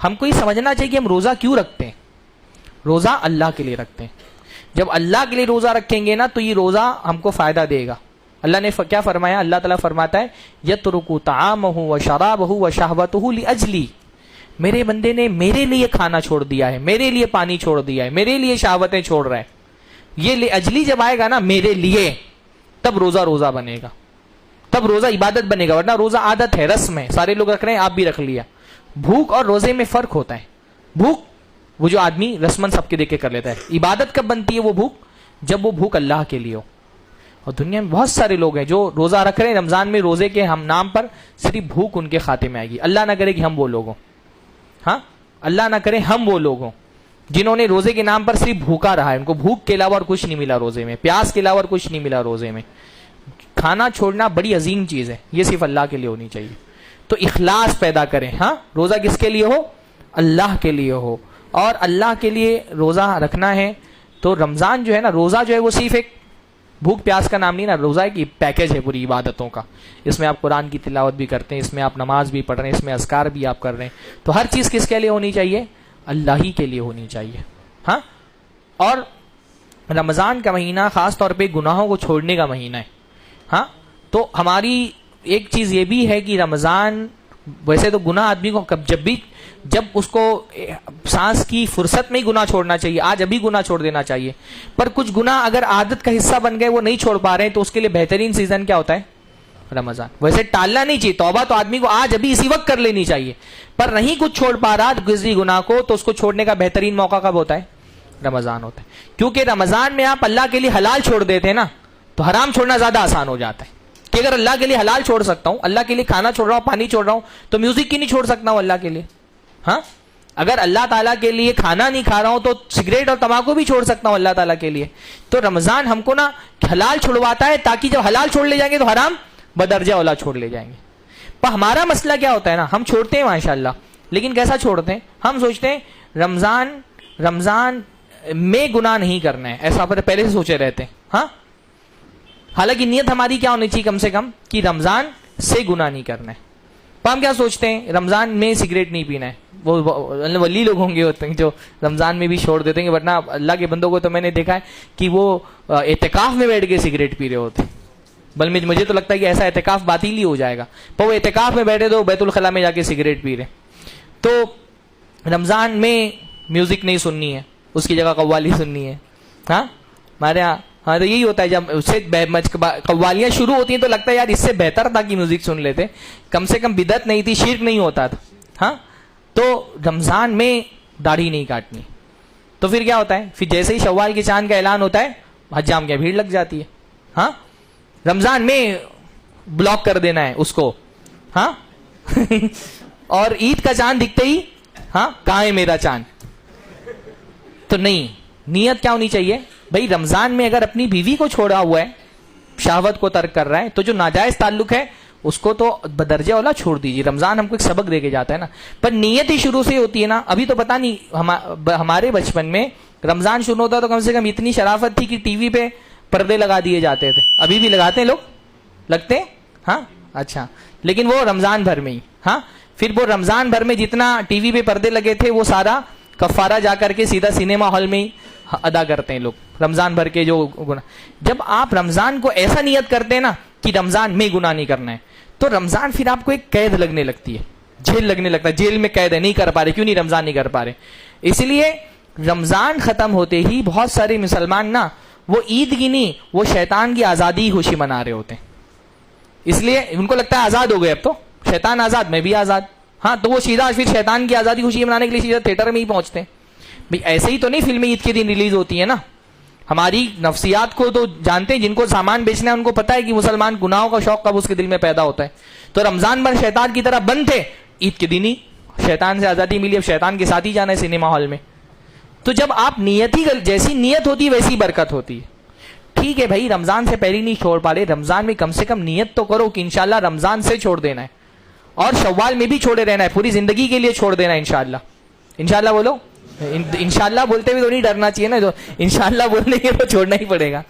ہم کو یہ سمجھنا چاہیے کہ ہم روزہ کیوں رکھتے ہیں. روزہ اللہ کے لیے رکھتے ہیں. جب اللہ کے لیے روزہ رکھیں گے نا تو یہ روزہ ہم کو فائدہ دے گا. اللہ نے کیا فرمایا؟ اللہ تعالیٰ فرماتا ہے یترک طعامہ وشرابہ وشہوتہ لاجلی, میرے بندے نے میرے لیے کھانا چھوڑ دیا ہے, میرے لیے پانی چھوڑ دیا ہے, میرے لیے شہوتیں چھوڑ رہا ہے. یہ لاجلی جب آئے گا نا, میرے لیے, تب روزہ روزہ بنے گا, تب روزہ عبادت بنے گا. ورنہ روزہ عادت ہے, رسم ہے, سارے لوگ رکھ رہے ہیں, آپ بھی رکھ لیا. بھوک اور روزے میں فرق ہوتا ہے. بھوک وہ جو آدمی رسمن سب کے دیکھ کے کر لیتا ہے. عبادت کب بنتی ہے وہ بھوک؟ جب وہ بھوک اللہ کے لیے ہو. اور دنیا میں بہت سارے لوگ ہیں جو روزہ رکھ رہے ہیں, رمضان میں روزے کے ہم نام پر صرف بھوک ان کے کھاتے میں آئے گی. اللہ نہ کرے کہ ہم وہ لوگ ہوں. ہاں, اللہ نہ کرے ہم وہ لوگ ہوں جنہوں نے روزے کے نام پر صرف بھوکا رہا ہے, ان کو بھوک کے علاوہ اور کچھ نہیں ملا روزے میں, پیاس کے علاوہ اور کچھ نہیں ملا روزے میں. کھانا چھوڑنا بڑی عظیم چیز ہے, یہ صرف اللہ کے لیے ہونی چاہیے. تو اخلاص پیدا کریں. ہاں, روزہ کس کے لیے ہو؟ اللہ کے لیے ہو. اور اللہ کے لیے روزہ رکھنا ہے تو رمضان جو ہے نا, روزہ جو ہے وہ صرف ایک بھوک پیاس کا نام نہیں نا, روزہ ایک پیکج ہے پوری عبادتوں کا. اس میں آپ قرآن کی تلاوت بھی کرتے ہیں, اس میں آپ نماز بھی پڑھ رہے ہیں, اس میں اذکار بھی آپ کر رہے ہیں. تو ہر چیز کس کے لیے ہونی چاہیے؟ اللہ ہی کے لیے ہونی چاہیے. ہاں, اور رمضان کا مہینہ خاص طور پہ گناہوں کو چھوڑنے کا مہینہ ہے. ہاں, تو ہماری ایک چیز یہ بھی ہے کہ رمضان, ویسے تو گناہ آدمی کو جب اس کو سانس کی فرصت میں ہی گناہ چھوڑنا چاہیے, آج ابھی گناہ چھوڑ دینا چاہیے. پر کچھ گناہ اگر عادت کا حصہ بن گئے, وہ نہیں چھوڑ پا رہے ہیں, تو اس کے لیے بہترین سیزن کیا ہوتا ہے؟ رمضان. ویسے ٹالنا نہیں چاہیے, توبہ تو آدمی کو آج ابھی اسی وقت کر لینی چاہیے. پر نہیں کچھ چھوڑ پا رہا کسی گناہ کو, تو اس کو چھوڑنے کا بہترین موقع کب ہوتا ہے؟ رمضان ہوتا ہے. کیونکہ رمضان میں آپ اللہ کے لیے حلال چھوڑ دیتے ہیں نا, تو حرام چھوڑنا زیادہ آسان ہو جاتا ہے. کہ اگر اللہ کے لیے حلال چھوڑ سکتا ہوں, اللہ کے لیے کھانا چھوڑ رہا ہوں, پانی چھوڑ رہا ہوں, تو میوزک کی نہیں چھوڑ سکتا ہوں اللہ کے لیے؟ ہاں, اگر اللہ تعالیٰ کے لیے کھانا نہیں کھا رہا ہوں تو سگریٹ اور تمباکو بھی چھوڑ سکتا ہوں اللہ تعالیٰ کے لیے. تو رمضان ہم کو نا حلال چھوڑواتا ہے, تاکہ جب حلال چھوڑ لے جائیں گے تو حرام بدرجہ اولا چھوڑ لے جائیں گے. پر ہمارا مسئلہ کیا ہوتا ہے نا, ہم چھوڑتے ہیں ماشاءاللہ, لیکن کیسا چھوڑتے ہیں؟ ہم سوچتے ہیں رمضان میں گناہ نہیں کرنا ہے, ایسا پہلے سے سوچے رہتے ہیں. ہاں, حالانکہ نیت ہماری کیا ہونی چاہیے کم سے کم, کہ رمضان سے گناہ نہیں کرنا ہے. تو ہم کیا سوچتے ہیں, رمضان میں سگریٹ نہیں پینا ہے. وہ ولی لوگ ہوں گے ہوتے ہیں جو رمضان میں بھی چھوڑ دیتے ہیں, ورنہ اللہ کے بندوں کو تو میں نے دیکھا ہے کہ وہ اعتکاف میں بیٹھ کے سگریٹ پی رہے ہوتے ہیں. بلکہ مجھے تو لگتا ہے کہ ایسا اعتکاف باطل ہی ہو جائے گا. پر وہ اعتکاف میں بیٹھے تو بیت الخلاء میں جا کے سگریٹ پی رہے. تو رمضان میں میوزک نہیں سننی ہے, اس کی جگہ قوالی سننی ہے. ہاں ہمارے یہاں ہاں تو یہی ہوتا ہے, جب اس سے قوالیاں شروع ہوتی ہیں تو لگتا ہے یار اس سے بہتر تھا کہ میوزک سن لیتے, کم سے کم بدعت نہیں تھی, شرک نہیں ہوتا تھا. ہاں تو رمضان میں داڑھی نہیں کاٹنی. تو پھر کیا ہوتا ہے, پھر جیسے ہی شوال کے چاند کا اعلان ہوتا ہے حجام کی بھیڑ لگ جاتی ہے. ہاں رمضان میں بلاک کر دینا ہے اس کو. ہاں اور عید کا چاند دکھتے ہی ہاں کہاں ہے میرا چاند. تو نہیں, نیت کیا ہونی چاہیے بھائی, رمضان میں اگر اپنی بیوی کو چھوڑا ہوا ہے, شہوت کو ترک کر رہا ہے, تو جو ناجائز تعلق ہے اس کو تو بدرجہ اولا چھوڑ دیجیے. رمضان ہم کو ایک سبق دے کے جاتا ہے نا, پر نیت ہی شروع سے ہوتی ہے نا. ابھی تو پتہ نہیں, ہمارے بچپن میں رمضان شروع ہوتا تو کم سے کم اتنی شرافت تھی کہ ٹی وی پہ پردے لگا دیے جاتے تھے. ابھی بھی لگاتے ہیں لوگ, لگتے ہیں ہاں اچھا, لیکن وہ رمضان بھر میں ہی. ہاں پھر وہ رمضان بھر میں جتنا ٹی وی پہ پردے لگے تھے وہ سارا کفارہ جا کر کے سیدھا سینما ہال میں ہی ادا کرتے ہیں لوگ رمضان بھر کے جو گناہ. جب آپ رمضان کو ایسا نیت کرتے ہیں نا کہ رمضان میں گناہ نہیں کرنا ہے, تو رمضان پھر آپ کو ایک قید لگنے لگتی ہے, جیل لگنے لگتا ہے. جیل میں قید ہے, نہیں کر پا رہے, کیوں نہیں رمضان نہیں کر پا رہے. اس لیے رمضان ختم ہوتے ہی بہت سارے مسلمان نا وہ عید کی نہیں, وہ شیطان کی آزادی کی خوشی منا رہے ہوتے ہیں. اس لیے ان کو لگتا ہے آزاد ہو گئے, اب تو شیطان آزاد, میں بھی آزاد. ہاں تو وہ سیدھا پھر شیطان کی آزادی خوشی منانے کے لیے سیدھا تھیٹر میں ہی پہنچتے ہیں. بھائی ایسے ہی تو نہیں فلمیں عید کے دن ریلیز ہوتی ہیں نا. ہماری نفسیات کو تو جانتے ہیں, جن کو سامان بیچنا ہے ان کو پتا ہے کہ مسلمان گناہوں کا شوق کب اس کے دل میں پیدا ہوتا ہے. تو رمضان بھر شیطان کی طرح بند تھے, عید کے دن ہی شیطان سے آزادی ملی, اب شیطان کے ساتھ ہی جانا ہے سنیما ہال میں. تو جب آپ نیت ہی, جیسی نیت ہوتی ہے ویسی برکت ہوتی ہے. ٹھیک ہے بھائی, رمضان سے پہلے نہیں چھوڑ پا رہے, رمضان میں کم سے کم نیت تو کرو کہ انشاءاللہ رمضان سے چھوڑ دینا ہے, اور شوال میں بھی چھوڑے رہنا ہے, پوری زندگی کے لیے چھوڑ دینا ہے انشاءاللہ. انشاءاللہ بولو, انشاءاللہ بولتے ہوئے تو نہیں ڈرنا چاہیے نا, جو انشاءاللہ بولنے کے تو چھوڑنا ہی پڑے گا.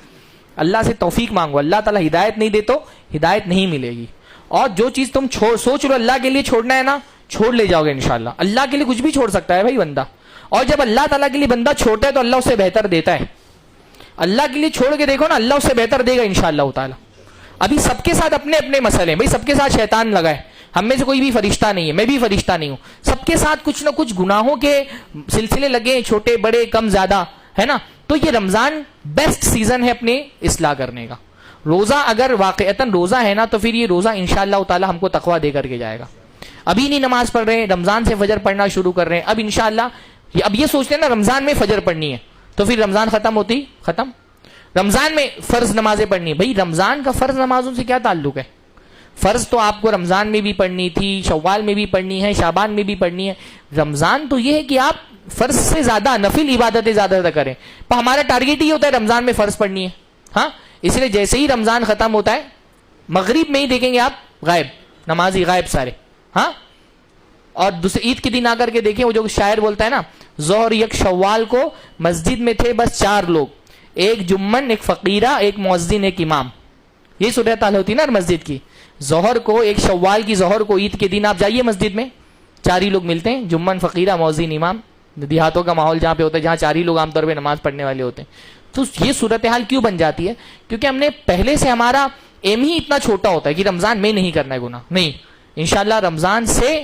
اللہ سے توفیق مانگو, اللہ تعالیٰ ہدایت نہیں دے تو ہدایت نہیں ملے گی. اور جو چیز تم سوچ رہو اللہ کے لیے چھوڑنا ہے نا, چھوڑ لے جاؤ گے انشاءاللہ. اللہ کے لیے کچھ بھی چھوڑ سکتا ہے بھائی بندہ, اور جب اللہ تعالیٰ کے لیے بندہ چھوڑتا ہے تو اللہ اسے بہتر دیتا ہے. اللہ کے لیے چھوڑ کے دیکھو نا, اللہ اسے بہتر دے گا انشاءاللہ تعالیٰ. ابھی سب کے ساتھ اپنے اپنے مسئلے ہیں بھائی, سب کے ساتھ شیطان لگا ہے. ہم میں سے کوئی بھی فرشتہ نہیں ہے, میں بھی فرشتہ نہیں ہوں. سب کے ساتھ کچھ نہ کچھ گناہوں کے سلسلے لگے, چھوٹے بڑے کم زیادہ, ہے نا. تو یہ رمضان بیسٹ سیزن ہے اپنے اصلاح کرنے کا. روزہ اگر واقعتاً روزہ ہے نا, تو پھر یہ روزہ انشاءاللہ تعالیٰ ہم کو تقویٰ دے کر کے جائے گا. ابھی نہیں نماز پڑھ رہے ہیں, رمضان سے فجر پڑھنا شروع کر رہے ہیں, اب انشاءاللہ اب یہ سوچتے ہیں نا رمضان میں فجر پڑھنی ہے, تو پھر رمضان ختم ہوتی ختم. رمضان میں فرض نمازیں پڑھنی ہے. بھائی رمضان کا فرض نمازوں سے کیا تعلق ہے؟ فرض تو آپ کو رمضان میں بھی پڑھنی تھی, شوال میں بھی پڑھنی ہے, شعبان میں بھی پڑھنی ہے. رمضان تو یہ ہے کہ آپ فرض سے زیادہ نفل عبادتیں زیادہ کریں, پر ہمارا ٹارگیٹ یہ ہوتا ہے رمضان میں فرض پڑھنی ہے. ہاں اس لیے جیسے ہی رمضان ختم ہوتا ہے, مغرب میں ہی دیکھیں گے آپ غائب, نمازی غائب سارے. ہاں اور دوسرے عید کے دن آ کر کے دیکھیں, وہ جو شاعر بولتا ہے نا, ظہر یک شوال کو مسجد میں تھے بس 4 لوگ, ایک جمن, ایک فقیرہ, ایک مؤذن, ایک امام. یہ صورت حال ہوتی ہے نا مسجد کی. ظہر کو, ایک شوال کی ظہر کو عید کے دن آپ جائیے مسجد میں, 4 ہی لوگ ملتے ہیں, جمن, فقیرہ, مؤذن, امام. دیہاتوں کا ماحول جہاں پہ ہوتا ہے, جہاں 4 ہی لوگ عام طور پہ نماز پڑھنے والے ہوتے ہیں. تو یہ صورتحال کیوں بن جاتی ہے؟ کیونکہ ہم نے پہلے سے ہمارا ایم ہی اتنا چھوٹا ہوتا ہے کہ رمضان میں نہیں کرنا ہے گناہ. نہیں, انشاءاللہ رمضان سے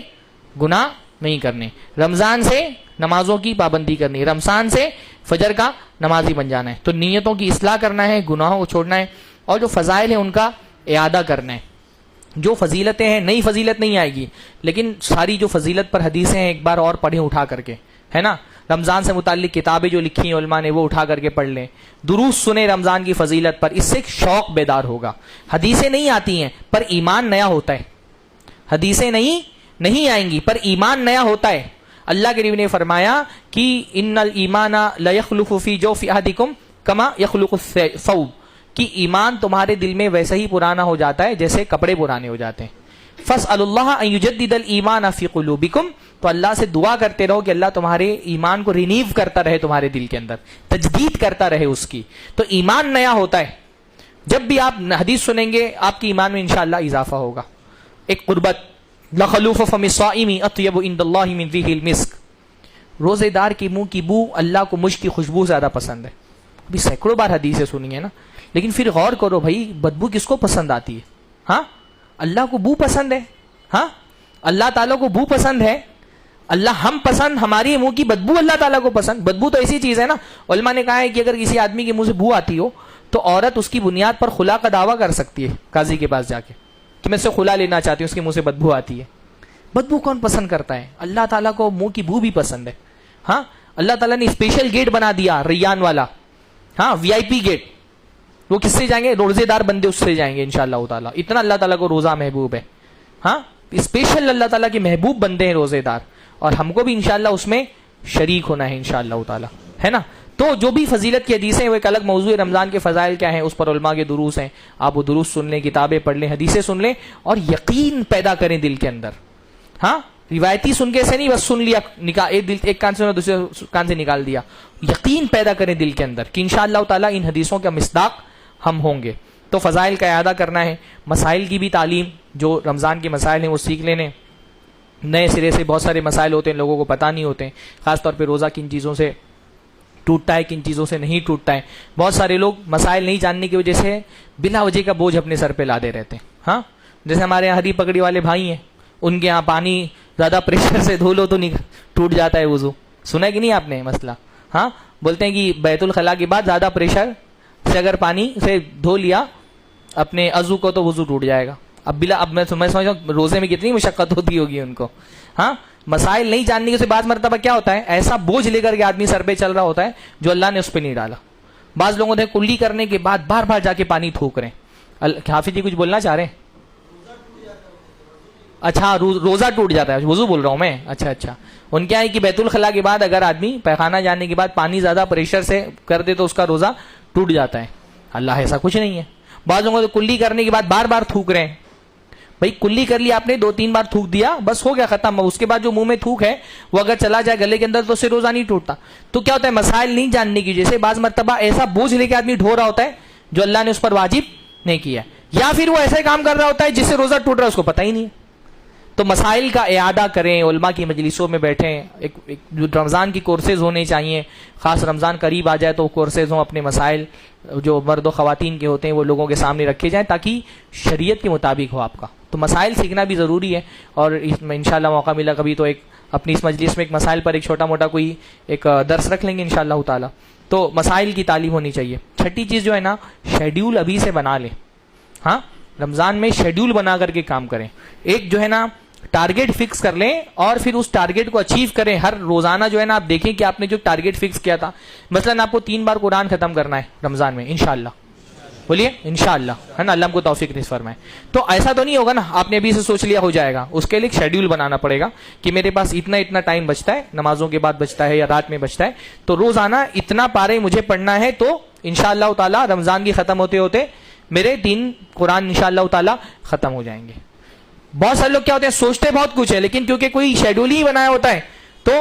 گناہ نہیں کرنے, رمضان سے نمازوں کی پابندی کرنی, رمضان سے فجر کا نمازی بن جانا ہے. تو نیتوں کی اصلاح کرنا ہے, گناہوں کو چھوڑنا ہے, اور جو فضائل ہیں ان کا اعادہ کرنا ہے. جو فضیلتیں ہیں, نئی فضیلت نہیں آئے گی, لیکن ساری جو فضیلت پر حدیثیں ہیں ایک بار اور پڑھیں اٹھا کر کے, ہے نا. رمضان سے متعلق کتابیں جو لکھی ہیں علماء نے وہ اٹھا کر کے پڑھ لیں, دروس سنیں رمضان کی فضیلت پر, اس سے ایک شوق بیدار ہوگا. حدیثیں نہیں آتی ہیں پر ایمان نیا ہوتا ہے, حدیثیں نہیں آئیں گی پر ایمان نیا ہوتا ہے. اللہ کے نبی نے فرمایا کہ ان الایمان لا یخلف فی جوف احدکم کما یخلق الثوب, کہ ایمان تمہارے دل میں ویسے ہی پرانا ہو جاتا ہے جیسے کپڑے پرانے ہو جاتے ہیں. فاسألوا اللہ ان یجدد الایمان فی قلوبکم, تو اللہ سے دعا کرتے رہو کہ اللہ تمہارے ایمان کو رینیو کرتا رہے, تمہارے دل کے اندر تجدید کرتا رہے اس کی. تو ایمان نیا ہوتا ہے. جب بھی آپ حدیث سنیں گے آپ کی ایمان میں انشاءاللہ اضافہ ہوگا. ایک قربت, لخلوف فم الصائم اطیب عند اللہ من ریح المسک, روزے دار کی منہ کی بو اللہ کو مشک کی خوشبو زیادہ پسند ہے. ابھی سینکڑوں بار حدیثیں سنی ہے نا, لیکن پھر غور کرو بھائی بدبو کس کو پسند آتی ہے؟ ہاں, اللہ کو بو پسند ہے. ہاں, اللہ تعالیٰ کو بو پسند ہے. اللہ ہم پسند, ہماری منہ کی بدبو اللہ تعالیٰ کو پسند. بدبو تو ایسی چیز ہے نا, علماء نے کہا ہے کہ اگر کسی آدمی کے منہ سے بو آتی ہو تو عورت اس کی بنیاد پر خلا کا دعویٰ کر سکتی ہے قاضی کے پاس جا کے کہ میں اس سے خلا لینا چاہتی ہوں, اس کے منہ سے بدبو آتی ہے. بدبو کون پسند کرتا ہے؟ اللہ تعالیٰ کو منہ کی بو بھی پسند ہے. ہاں, اللہ تعالیٰ نے اسپیشل گیٹ بنا دیا ریان والا, ہاں وی آئی پی گیٹ. وہ کس سے جائیں گے؟ روزے دار بندے اس سے جائیں گے انشاءاللہ تعالیٰ. اتنا اللہ تعالیٰ کو روزہ محبوب ہے. ہاں, اسپیشل اللہ تعالیٰ کے محبوب بندے ہیں روزے دار, اور ہم کو بھی انشاءاللہ اس میں شریک ہونا ہے انشاءاللہ تعالیٰ, ہے نا. تو جو بھی فضیلت کی حدیثیں وہ ایک الگ موضوع ہے. رمضان کے فضائل کیا ہیں اس پر علماء کے دروس ہیں, آپ وہ دروس سن لیں, کتابیں پڑھ لیں, حدیثیں سن لیں, اور یقین پیدا کریں دل کے اندر. ہاں, روایتی سن کے سے نہیں بس سن لیا, ایک کان سے دوسرے کان سے نکال دیا. یقین پیدا کریں دل کے اندر کہ انشاءاللہ تعالیٰ ان حدیثوں کا مصداق ہم ہوں گے. تو فضائل کا اعادہ کرنا ہے, مسائل کی بھی تعلیم, جو رمضان کے مسائل ہیں وہ سیکھ لینے. نئے سرے سے بہت سارے مسائل ہوتے ہیں, لوگوں کو پتہ نہیں ہوتے ہیں, خاص طور پہ روزہ کن چیزوں سے ٹوٹتا ہے, کن چیزوں سے نہیں ٹوٹتا ہے. بہت سارے لوگ مسائل نہیں جاننے کی وجہ سے بلا وجہ کا بوجھ اپنے سر پہ لادے رہتے ہیں. ہاں, جیسے ہمارے یہاں ہری پکڑی والے بھائی ہیں, ان کے یہاں پانی زیادہ پریشر سے دھو لو تو ٹوٹ جاتا ہے وضو. سنا ہے کہ نہیں آپ نے مسئلہ؟ ہاں, بولتے ہیں کہ بیت الخلاء کے بعد زیادہ پریشر سے اگر پانی سے دھو لیا اپنے عضو کو تو وضو ٹوٹ جائے گا. اب میں سمجھ رہا ہوں روزے میں کتنی مشقت ہوتی ہوگی ان کو. ہاں, مسائل نہیں جاننے کی سے بعض مرتبہ کیا ہوتا ہے, ایسا بوجھ لے کر کے آدمی سر پہ چل رہا ہوتا ہے جو اللہ نے اس پہ نہیں ڈالا. بعض لوگوں نے کلی کرنے کے بعد بار بار جا کے پانی تھوک رہے ہیں. حافظ جی کچھ بولنا چاہ رہے ہیں؟ اچھا, روزہ ٹوٹ جاتا ہے, وضو بول رہا ہوں میں. اچھا, ان کیا ہے کہ بیت الخلاء کے بعد اگر آدمی پیخانہ جانے کے بعد پانی زیادہ پریشر سے کر دے تو اس کا روزہ ٹوٹ جاتا ہے. اللہ, ایسا کچھ نہیں ہے. بعض لوگوں کو کلی کرنے کے بعد بار بار تھوک رہے ہیں. بھائی کلی کر لیا آپ نے, 2-3 بار تھوک دیا, بس ہو گیا ختم. اس کے بعد جو منہ میں تھوک ہے وہ اگر چلا جائے گلے کے اندر تو اس سے روزہ نہیں ٹوٹتا. تو کیا ہوتا ہے, مسائل نہیں جاننے کی وجہ سے بعض مرتبہ ایسا بوجھ لے کے آدمی ڈھو رہا ہوتا ہے جو اللہ نے اس پر واجب نہیں کیا, یا پھر وہ ایسا کام کر رہا ہوتا ہے جس سے روزہ ٹوٹ رہا ہے اس کو پتہ ہی نہیں ہے. تو مسائل کا اعادہ کریں, علماء کی مجلسوں میں بیٹھیں. ایک رمضان کی کورسز ہونے چاہیے, خاص رمضان قریب آ جائے تو کورسز ہوں, اپنے مسائل جو مرد و خواتین کے ہوتے ہیں وہ لوگوں کے سامنے رکھے جائیں تاکہ شریعت کے مطابق ہو آپ کا. تو مسائل سیکھنا بھی ضروری ہے, اور اس میں انشاءاللہ موقع ملا کبھی تو ایک اپنی اس مجلس میں ایک مسائل پر ایک چھوٹا موٹا کوئی ایک درس رکھ لیں گے انشاءاللہ تعالی. تو مسائل کی تعلیم ہونی چاہیے. چھٹی چیز جو ہے نا, شیڈیول ابھی سے بنا لیں. ہاں, رمضان میں شیڈیول بنا کر کے کام کریں. ایک جو ہے نا ٹارگیٹ فکس کر لیں اور پھر اس ٹارگیٹ کو اچیو کریں. ہر روزانہ جو ہے نا آپ دیکھیں کہ آپ نے جو ٹارگیٹ فکس کیا تھا, مثلا آپ کو 3 بار قرآن ختم کرنا ہے رمضان میں انشاءاللہ. بولیے انشاءاللہ, ہے نا, اللہ ہم کو توفیق نصیب فرمائے. تو ایسا تو نہیں ہوگا نا آپ نے ابھی سے سوچ لیا ہو جائے گا. اس کے لیے ایک شیڈیول بنانا پڑے گا کہ میرے پاس اتنا ٹائم بچتا ہے, نمازوں کے بعد بچتا ہے یا رات میں بچتا ہے, تو روزانہ اتنا پارے مجھے پڑھنا ہے. تو انشاءاللہ تعالی رمضان کی ختم ہوتے ہوتے میرے 3 قرآن انشاءاللہ تعالی ختم ہو جائیں گے. بہت سارے لوگ کیا ہوتے ہیں, سوچتے بہت کچھ ہے لیکن کیونکہ کوئی شیڈول ہی بنایا ہوتا ہے تو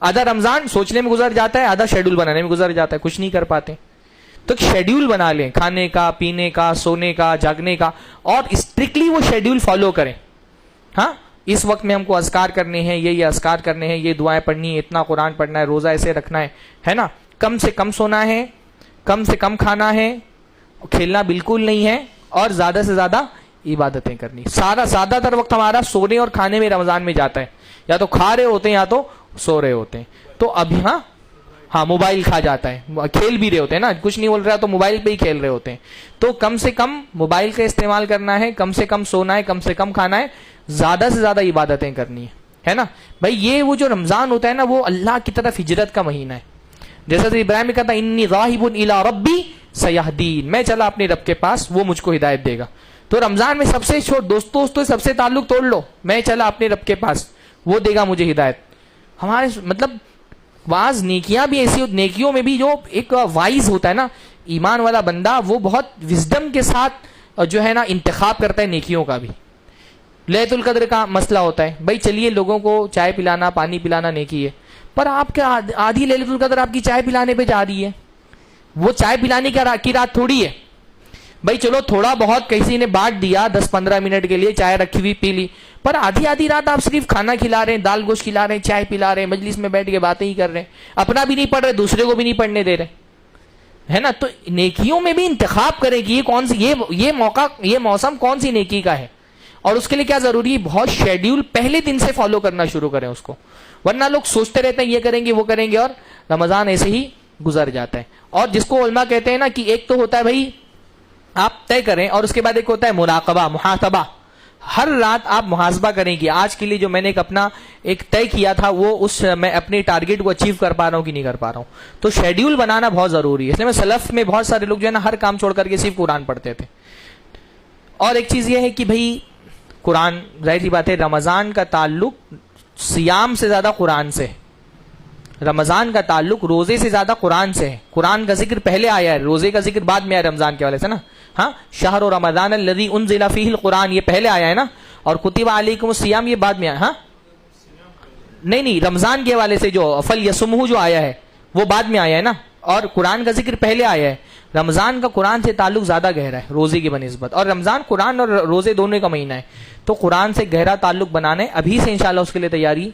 آدھا رمضان سوچنے میں گزر جاتا ہے, آدھا شیڈول بنانے میں گزر جاتا ہے, کچھ نہیں کر پاتے. تو ایک شیڈیول بنا لیں, کھانے کا, پینے کا, سونے کا, جاگنے کا, اور اسٹرکٹلی وہ شیڈیول فالو کریں. ہاں, اس وقت میں ہم کو اذکار کرنے ہیں, یہ اذکار کرنے ہیں, یہ دعائیں پڑھنی ہے, اتنا قرآن پڑھنا ہے, روزہ ایسے رکھنا ہے نا, کم سے کم سونا ہے, کم سے کم کھانا ہے, کھیلنا بالکل نہیں ہے, اور زیادہ سے زیادہ عبادتیں کرنی. زیادہ تر وقت ہمارا سونے اور کھانے میں رمضان میں جاتا ہے, یا تو کھا رہے ہوتے ہیں یا تو سو رہے ہوتے ہیں. تو ابھی ہاں موبائل کھا جاتا ہے, کھیل بھی رہے ہوتے ہیں نا, کچھ نہیں بول رہا تو موبائل پہ ہی کھیل رہے ہوتے ہیں. تو کم سے کم موبائل کا استعمال کرنا ہے, کم سے کم سونا ہے, کم سے کم کھانا ہے, زیادہ سے زیادہ عبادتیں کرنی ہے نا بھائی. یہ وہ جو رمضان ہوتا ہے نا وہ اللہ کی طرف ہجرت کا مہینہ ہے. جیسا ابراہیم نے کہا تھا, انی ذاہب الی ربی سیہدین, میں چلا اپنے رب کے پاس, وہ مجھ کو ہدایت دے گا. تو رمضان میں سب سے دوستوں سب سے تعلق توڑ لو, میں چلا اپنے رب کے پاس, وہ دے گا مجھے ہدایت. ہمارے مطلب بعض نیکیاں بھی ایسی, نیکیوں میں بھی جو ایک وائز ہوتا ہے نا ایمان والا بندہ, وہ بہت وزڈم کے ساتھ جو ہے نا انتخاب کرتا ہے نیکیوں کا بھی. لیلۃ القدر کا مسئلہ ہوتا ہے, بھائی چلیے لوگوں کو چائے پلانا, پانی پلانا نیکی ہے, پر آپ کے آدھی لیلۃ القدر آپ کی چائے پلانے پہ جا رہی ہے. وہ چائے پلانے کی رات تھوڑی ہے بھائی. چلو تھوڑا بہت کسی نے بانٹ دیا 10-15 منٹ کے لیے, چائے رکھی ہوئی پی لی, پر آدھی رات آپ صرف کھانا کھلا رہے ہیں, دال گوشت کھلا رہے ہیں, چائے پلا رہے ہیں, مجلس میں بیٹھ کے باتیں ہی کر رہے ہیں, اپنا بھی نہیں پڑھ رہے, دوسرے کو بھی نہیں پڑھنے دے رہے, ہے نا. تو نیکیوں میں بھی انتخاب کریں کہ یہ کون سی یہ موقع یہ موسم کون سی نیکی کا ہے, اور اس کے لیے کیا ضروری ہے, بہت شیڈیول پہلے دن سے فالو کرنا شروع کریں اس کو. ورنہ لوگ سوچتے رہتے ہیں یہ کریں گے وہ کریں گے, اور رمضان ایسے ہی گزر جاتا ہے. اور جس کو علماء کہتے ہیں نا کہ ایک تو ہوتا ہے بھائی آپ طے کریں, اور اس کے بعد ایک ہوتا ہے مراقبہ, محاسبہ. ہر رات آپ محاسبہ کریں کہ آج کے لیے جو میں نے اپنا ایک طے کیا تھا وہ اس میں اپنے ٹارگیٹ کو اچیو کر پا رہا ہوں کہ نہیں کر پا رہا ہوں. تو شیڈیول بنانا بہت ضروری ہے. اس لیے میں سلف میں بہت سارے لوگ جو ہے نا ہر کام چھوڑ کر کے صرف قرآن پڑھتے تھے. اور ایک چیز یہ ہے کہ بھائی قرآن, ظاہر سی بات ہے رمضان کا تعلق سیام سے زیادہ قرآن سے, رمضان کا تعلق روزے سے زیادہ قرآن سے ہے. قرآن کا ذکر پہلے آیا ہے, روزے کا ذکر بعد میں آیا رمضان کے والے سے نا. ہاں, شہر رمضان الذی انزل فیہ القرآن یہ پہلے آیا ہے نا, اور کتب علیکم الصیام یہ بعد میں آیا. ہاں نہیں رمضان کے والے سے جو فلیصمہ جو آیا ہے وہ بعد میں آیا ہے نا, اور قرآن کا ذکر پہلے آیا ہے. رمضان کا قرآن سے تعلق زیادہ گہرا ہے روزے کی بنسبت, اور رمضان قرآن اور روزے دونوں کا مہینہ ہے. تو قرآن سے گہرا تعلق بنانے ابھی سے انشاءاللہ اس کے لیے تیاری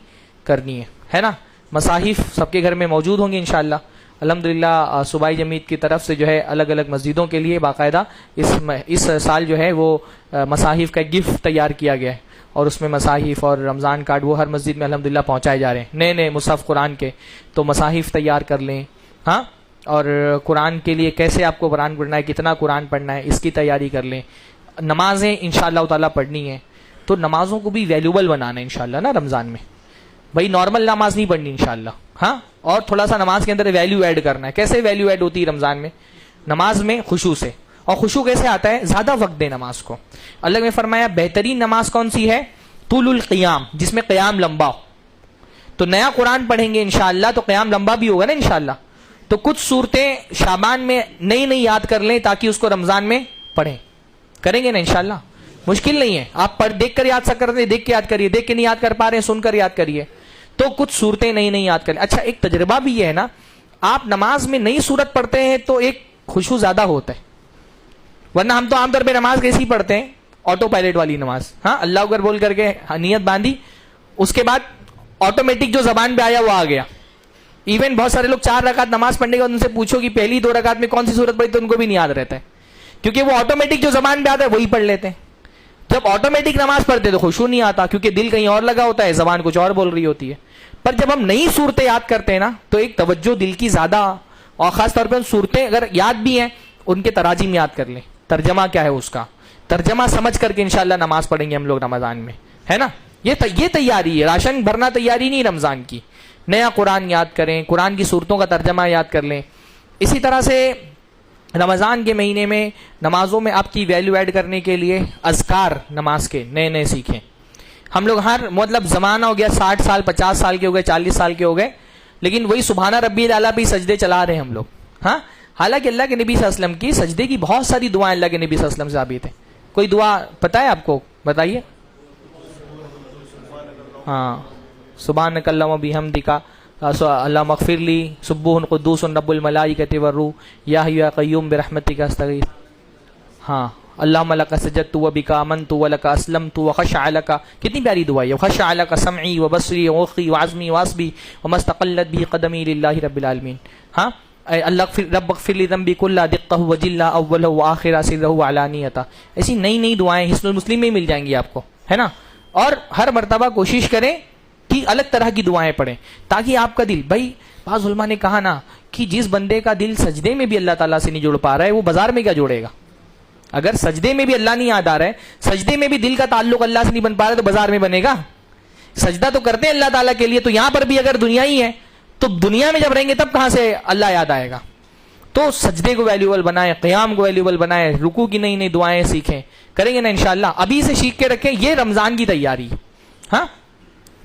کرنی ہے نا. مصاحف سب کے گھر میں موجود ہوں گے انشاءاللہ. الحمدللہ صوبائی جمعیت کی طرف سے جو ہے الگ الگ مسجدوں کے لیے باقاعدہ اس سال جو ہے وہ مصاحف کا گفٹ تیار کیا گیا ہے, اور اس میں مصاحف اور رمضان کارڈ وہ ہر مسجد میں الحمدللہ پہنچائے جا رہے ہیں, نئے نئے مصحف قرآن کے. تو مصاحف تیار کر لیں. ہاں, اور قرآن کے لیے کیسے آپ کو قرآن پڑھنا ہے, کتنا قرآن پڑھنا ہے, اس کی تیاری کر لیں. نمازیں انشاءاللہ تعالیٰ پڑھنی ہیں, تو نمازوں کو بھی ویلیوبل بنانا ہے انشاءاللہ نا رمضان میں. بھائی نارمل نماز نہیں پڑھنی انشاءاللہ. ہاں, اور تھوڑا سا نماز کے اندر ویلیو ایڈ کرنا ہے. کیسے ویلیو ایڈ ہوتی ہے رمضان میں؟ نماز میں خشوع سے. اور خشوع کیسے آتا ہے؟ زیادہ وقت دے نماز کو. اللہ نے فرمایا بہترین نماز کون سی ہے؟ طول القیام, جس میں قیام لمبا ہو. تو نیا قرآن پڑھیں گے انشاءاللہ تو قیام لمبا بھی ہوگا نا انشاءاللہ. تو کچھ صورتیں شعبان میں نئی نئی یاد کر لیں تاکہ اس کو رمضان میں پڑھیں. کریں گے نا انشاءاللہ, مشکل نہیں ہے. آپ دیکھ کر یاد سکتے ہیں, دیکھ کے یاد کریے, دیکھ کے نہیں یاد کر پا رہے ہیں سن کر یاد کریے. تو کچھ صورتیں نئی نئی یاد کریں. اچھا ایک تجربہ بھی یہ ہے نا, آپ نماز میں نئی صورت پڑھتے ہیں تو ایک خشوع زیادہ ہوتا ہے. ورنہ ہم تو عام طور پہ نماز کیسی پڑھتے ہیں, آٹو پائلٹ والی نماز. ہاں, اللہ اکبر بول کر کے نیت باندھی, اس کے بعد آٹومیٹک جو زبان پہ آیا وہ آ گیا. ایون بہت سارے لوگ 4 رکعت نماز پڑھنے کے بعد ان سے پوچھو کہ پہلی 2 رکعت میں کون سی صورت پڑھی تو ان کو بھی نہیں یاد رہتا ہے, کیونکہ وہ آٹومیٹک جو زبان پہ آتا ہے وہی پڑھ لیتے ہیں. جب آٹومیٹک نماز پڑھتے تو خشوع نہیں آتا, کیونکہ دل کہیں اور لگا ہوتا ہے, زبان کچھ اور بول رہی ہوتی ہے. پر جب ہم نئی صورتیں یاد کرتے ہیں نا تو ایک توجہ دل کی زیادہ, اور خاص طور پہ صورتیں اگر یاد بھی ہیں ان کے تراجم یاد کر لیں, ترجمہ کیا ہے اس کا, ترجمہ سمجھ کر کے انشاءاللہ نماز پڑھیں گے ہم لوگ رمضان میں, ہے نا. یہ تیاری ہے, راشن بھرنا تیاری نہیں رمضان کی. نیا قرآن یاد کریں, قرآن کی صورتوں کا ترجمہ یاد کر لیں. اسی طرح سے رمضان کے مہینے میں نمازوں میں آپ کی ویلیو ایڈ کرنے کے لیے اذکار نماز کے نئے نئے سیکھیں. ہم لوگ ہر مطلب زمانہ ہو گیا 60 سال 50 سال کے ہو گئے 40 سال کے ہو گئے, لیکن وہی سبحان ربی الاعلیٰ پہ سجدے چلا رہے ہیں ہم لوگ. ہاں, حالانکہ اللہ کے نبی صلی اللہ علیہ وسلم کی سجدے کی بہت ساری دعائیں اللہ کے نبی صلی اللہ علیہ وسلم سے ثابت ہیں. کوئی دعا پتہ ہے آپ کو؟ بتائیے. ہاں, سبحانک اللہم و بحمدک اللہم اغفر لی سبوح قدوس رب الملائکۃ والروح یا حی یا قیوم برحمتک استغیث. ہاں, اللہم لک سجدت و بک آمنت و لک اسلمت و خشع لک. کتنی پیاری دعا ہے. خشع لک سمعی و بصری و عقلی و عظمی و عصبی وما استقلت به قدمی للہ رب العالمین. ہاں, اللہ رب اغفر لی ذنبی کلہ دقہ و جلہ اولہ و آخرہ سرہ و علانیتہ. ایسی نئی نئی دعائیں حصن المسلم میں مل جائیں گی آپ کو, ہے نا. اور ہر مرتبہ کوشش کریں کہ الگ طرح کی دعائیں پڑھیں تاکہ آپ کا دل, بھائی بعض علماء نے کہا نا کہ جس بندے کا دل سجدے میں بھی اللہ تعالیٰ سے نہیں جڑ پا رہا ہے وہ بازار میں کیا جوڑے گا. اگر سجدے میں بھی اللہ نہیں یاد آ رہا ہے, سجدے میں بھی دل کا تعلق اللہ سے نہیں بن پا رہا ہے تو بازار میں بنے گا. سجدہ تو کرتے ہیں اللہ تعالیٰ کے لیے, تو یہاں پر بھی اگر دنیا ہی ہے تو دنیا میں جب رہیں گے تب کہاں سے اللہ یاد آئے گا. تو سجدے کو ویلیوبل بنائیں, قیام کو ویلیوبل بنائیں, رکوع کی نئی نئی دعائیں سیکھیں. کریں گے نا انشاءاللہ, ابھی سے سیکھ کے رکھیں, یہ رمضان کی تیاری. ہاں,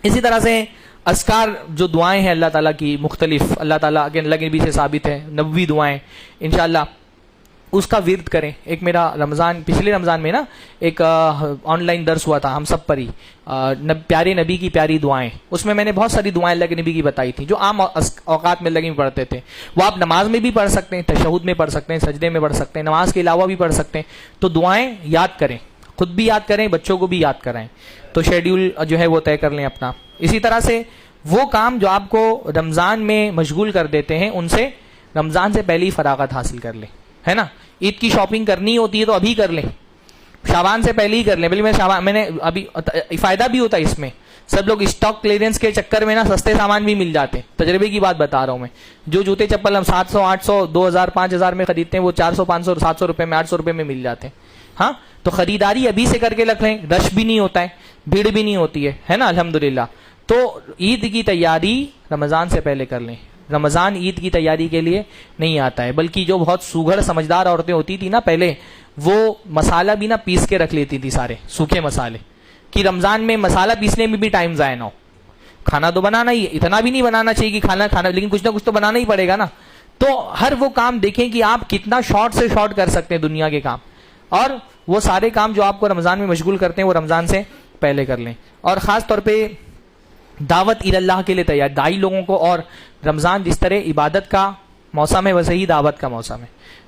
اسی طرح سے اذکار جو دعائیں ہیں اللہ تعالیٰ کی مختلف, اللہ تعالیٰ کے نبی سے ثابت ہے, نبوی دعائیں انشاءاللہ اس کا ورد کریں. ایک میرا پچھلے رمضان میں نا ایک آن لائن درس ہوا تھا ہم سب پر ہی, پیارے نبی کی پیاری دعائیں. اس میں نے بہت ساری دعائیں اللہ کے نبی کی بتائی تھیں جو عام اوقات میں اللہ کے پڑھتے تھے. وہ آپ نماز میں بھی پڑھ سکتے ہیں, تشہد میں پڑھ سکتے ہیں, سجدے میں پڑھ سکتے ہیں, نماز کے علاوہ بھی پڑھ سکتے ہیں. تو دعائیں یاد کریں, خود بھی یاد کریں, بچوں کو بھی یاد کرائیں. تو شیڈیول جو ہے وہ طے کر لیں اپنا. اسی طرح سے وہ کام جو آپ کو رمضان میں مشغول کر دیتے ہیں ان سے رمضان سے پہلے ہی فراغت حاصل کر لیں, ہے نا. عید کی شاپنگ کرنی ہوتی ہے تو ابھی کر لیں, شعبان سے پہلے ہی کر لیں. بلکہ میں نے ابھی فائدہ بھی ہوتا ہے اس میں. سب لوگ اسٹاک کلیئرنس کے چکر میں نا سستے سامان بھی مل جاتے ہیں, تجربے کی بات بتا رہا ہوں میں. جو جوتے چپل ہم 700 800 2000 5000 میں خریدتے ہیں وہ 400 500 700 روپے میں 800 روپے میں مل جاتے ہیں. ہاں, تو خریداری ابھی سے کر کے رکھ لیں, رش بھی نہیں ہوتا ہے, بھیڑ بھی نہیں ہوتی ہے نا, الحمدللہ. تو عید کی تیاری رمضان سے پہلے کر لیں. رمضان عید کی تیاری کے لیے نہیں آتا ہے, بلکہ جو بہت سوگھڑ سمجھدار عورتیں ہوتی تھی نا پہلے, وہ مسالہ بھی نا پیس کے رکھ لیتی تھی, سارے سوکھے مسالے, کہ رمضان میں مسالہ پیسنے میں بھی ٹائم ضائع نہ ہو. کھانا تو بنانا ہی, اتنا بھی نہیں بنانا چاہیے کہ کھانا لیکن کچھ نہ کچھ تو بنانا ہی پڑے گا نا. تو ہر وہ کام دیکھیں کہ آپ کتنا شارٹ سے شارٹ کر سکتے ہیں دنیا کے کام, اور وہ سارے کام جو آپ کو رمضان میں مشغول کرتے ہیں وہ رمضان سے پہلے کر لیں. اور خاص طور پہ دعوت اللہ کے لیے تیار دائی لوگوں کو, اور رمضان جس طرح عبادت کا موسم ہے ویسے ہی دعوت کا موسم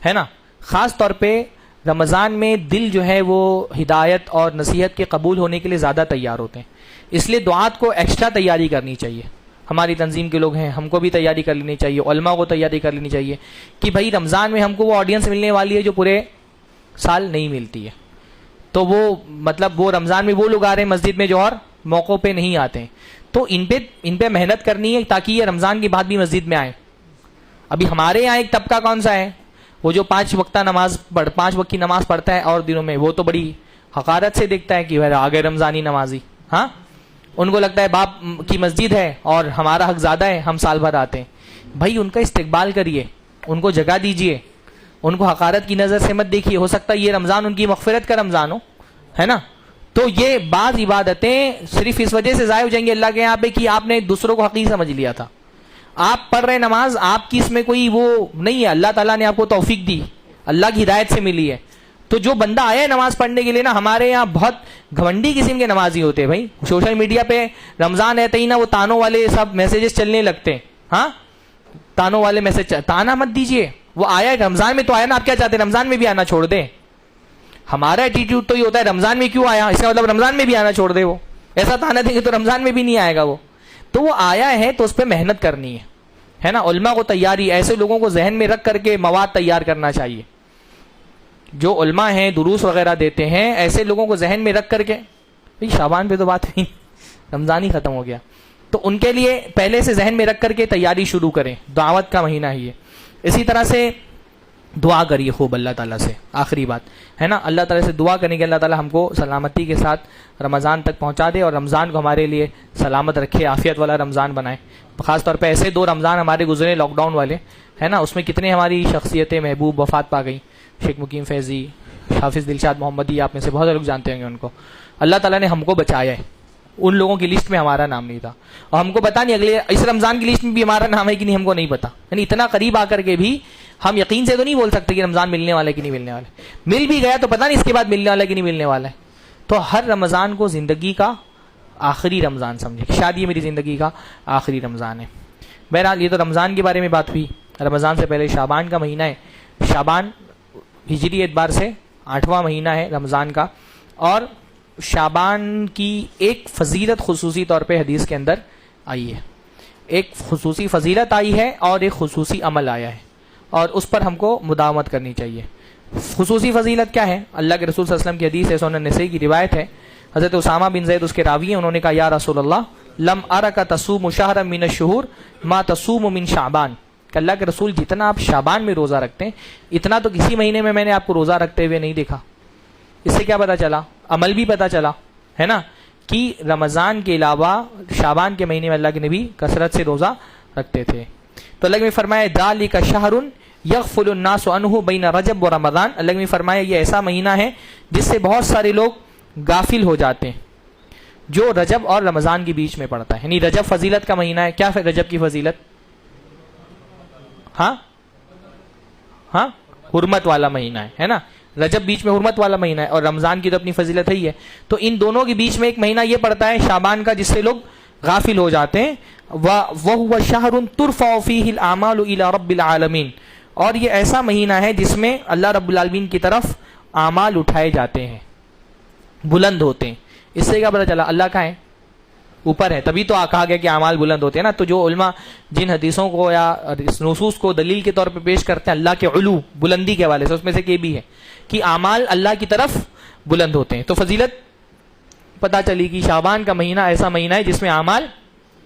ہے نا. خاص طور پہ رمضان میں دل جو ہے وہ ہدایت اور نصیحت کے قبول ہونے کے لیے زیادہ تیار ہوتے ہیں, اس لیے دعات کو ایکسٹرا تیاری کرنی چاہیے. ہماری تنظیم کے لوگ ہیں, ہم کو بھی تیاری کر لینی چاہیے, علماء کو تیاری کر لینی چاہیے کہ بھائی رمضان میں ہم کو وہ آڈینس ملنے والی ہے جو پورے سال نہیں ملتی ہے. تو وہ مطلب وہ رمضان میں وہ لوگ آ رہے ہیں مسجد میں جو اور موقعوں پہ نہیں آتے ہیں, تو ان پہ محنت کرنی ہے تاکہ یہ رمضان کے بعد بھی مسجد میں آئے. ابھی ہمارے یہاں ایک طبقہ کون سا ہے, وہ جو 5 وقت کی نماز پڑھتا ہے اور دنوں میں, وہ تو بڑی حقارت سے دیکھتا ہے کہ آگے رمضانی نمازی. ہاں, ان کو لگتا ہے باپ کی مسجد ہے اور ہمارا حق زیادہ ہے, ہم سال بھر آتے ہیں. بھائی ان کا استقبال کریے, ان کو جگہ دیجیے, ان کو حقارت کی نظر سے مت دیکھیے. ہو سکتا ہے یہ رمضان ان کی مغفرت کا رمضان ہو, ہے نا. تو یہ بعض عبادتیں صرف اس وجہ سے ضائع ہو جائیں گے اللہ کے یہاں پہ کہ آپ نے دوسروں کو حقیقی سمجھ لیا تھا. آپ پڑھ رہے نماز, آپ کی اس میں کوئی وہ نہیں ہے, اللہ تعالیٰ نے آپ کو توفیق دی, اللہ کی ہدایت سے ملی ہے. تو جو بندہ آیا ہے نماز پڑھنے کے لیے نا, ہمارے یہاں بہت گھمنڈی قسم کے نمازی ہوتے ہیں بھائی. سوشل میڈیا پہ رمضان ہے ہی نا وہ تانوں والے سب میسیجز چلنے لگتے ہیں. ہاں, تانوں والے میسج, تانا مت دیجیے, وہ آیا ہے رمضان میں تو آیا نا, آپ کیا چاہتے ہیں رمضان میں بھی آنا چھوڑ دیں. ہمارا ایٹیٹیوڈ تو یہ ہوتا ہے رمضان میں کیوں آیا, اس کا مطلب رمضان میں بھی آنا چھوڑ دے. وہ ایسا تانا دیں گے تو رمضان میں بھی نہیں آئے گا وہ. تو وہ آیا ہے تو اس پہ محنت کرنی ہے نا. علماء کو تیاری, ایسے لوگوں کو ذہن میں رکھ کر کے مواد تیار کرنا چاہیے. جو علماء ہیں دروس وغیرہ دیتے ہیں, ایسے لوگوں کو ذہن میں رکھ کر کے, شعبان پہ تو بات نہیں, رمضان ہی ختم ہو گیا, تو ان کے لیے پہلے سے ذہن میں رکھ کر کے تیاری شروع کریں. دعوت کا مہینہ ہی ہے. اسی طرح سے دعا کریے خوب اللہ تعالیٰ سے. آخری بات ہے نا, اللہ تعالیٰ سے دعا کرنے کے اللہ تعالیٰ ہم کو سلامتی کے ساتھ رمضان تک پہنچا دے, اور رمضان کو ہمارے لیے سلامت رکھے, عافیت والا رمضان بنائے. خاص طور پہ ایسے 2 رمضان ہمارے گزرے لاک ڈاؤن والے, ہے نا, اس میں کتنے ہماری شخصیتیں محبوب وفات پا گئیں. شیخ مقیم فیضی, حافظ دلشاد محمدی, آپ میں سے بہت لوگ جانتے ہوں گے ان کو. اللہ تعالیٰ نے ہم کو بچایا ہے, ان لوگوں کی لسٹ میں ہمارا نام نہیں تھا, اور ہم کو پتا نہیں اگلے اس رمضان کی لسٹ میں بھی ہمارا نام ہے کہ نہیں, ہم کو نہیں پتا. یعنی اتنا قریب آ کر کے بھی ہم یقین سے تو نہیں بول سکتے کہ رمضان ملنے والا ہے کہ نہیں ملنے والا ہے. مل بھی گیا تو پتہ نہیں اس کے بعد ملنے والا ہے کہ نہیں ملنے والا ہے. تو ہر رمضان کو زندگی کا آخری رمضان سمجھے, شاید یہ میری زندگی کا آخری رمضان ہے. بہرحال یہ تو رمضان کے بارے میں بات ہوئی. رمضان سے پہلے شعبان کا مہینہ ہے. شعبان ہجری اعتبار سے 8واں مہینہ ہے رمضان کا, اور شعبان کی ایک فضیلت خصوصی طور پہ حدیث کے اندر آئی ہے. ایک خصوصی فضیلت آئی ہے اور ایک خصوصی عمل آیا ہے, اور اس پر ہم کو مداومت کرنی چاہیے. خصوصی فضیلت کیا ہے؟ اللہ کے رسول صلی اللہ علیہ وسلم کی حدیث ہے, سنن نسائی کی روایت ہے. حضرت اسامہ بن زید اس کے راوی ہیں, انہوں نے کہا یا رسول اللہ لم ارک تصوم شہرا من الشہور ما تصوم من شعبان, کہ اللہ کے رسول جتنا آپ شعبان میں روزہ رکھتے ہیں اتنا تو کسی مہینے میں نے آپ کو روزہ رکھتے ہوئے نہیں دیکھا. اس سے کیا پتا چلا؟ عمل بھی پتا چلا, ہے نا, کہ رمضان کے علاوہ شعبان کے مہینے میں اللہ کے نبی کثرت سے روزہ رکھتے تھے. تو اللہ نے فرمایا ذالک شہر یغفل الناس عنہ بین رجب و رمضان. اللہ نے فرمایا یہ ایسا مہینہ ہے جس سے بہت سارے لوگ غافل ہو جاتے ہیں, جو رجب اور رمضان کے بیچ میں پڑتا ہے. یعنی رجب فضیلت کا مہینہ ہے. کیا رجب کی فضیلت؟ ہاں, حرمت والا مہینہ ہے نا. رجب بیچ میں حرمت والا مہینہ ہے, اور رمضان کی تو اپنی فضیلت ہی ہے. تو ان دونوں کے بیچ میں ایک مہینہ یہ پڑتا ہے شعبان کا, جس سے لوگ غافل ہو جاتے ہیں. وَهُوَ شَهْرٌ تُرْفَعُ فِيهِ الْأَعْمَالُ إِلَى رَبِّ الْعَالَمِينَ, اور یہ ایسا مہینہ ہے جس میں اللہ رب العالمین کی طرف اعمال اٹھائے جاتے ہیں, بلند ہوتے ہیں. اس سے کیا پتہ چلا اللہ کہاں ہے؟ اوپر ہے، تبھی تو کہا گیا کہ اعمال بلند ہوتے ہیں نا. تو جو علماء جن حدیثوں کو یا نصوص کو دلیل کے طور پہ پیش کرتے ہیں اللہ کے علو بلندی کے حوالے سے، اس میں سے یہ بھی ہے کہ اعمال اللہ کی طرف بلند ہوتے ہیں. تو فضیلت پتہ چلی کہ شعبان کا مہینہ ایسا مہینہ ہے جس میں اعمال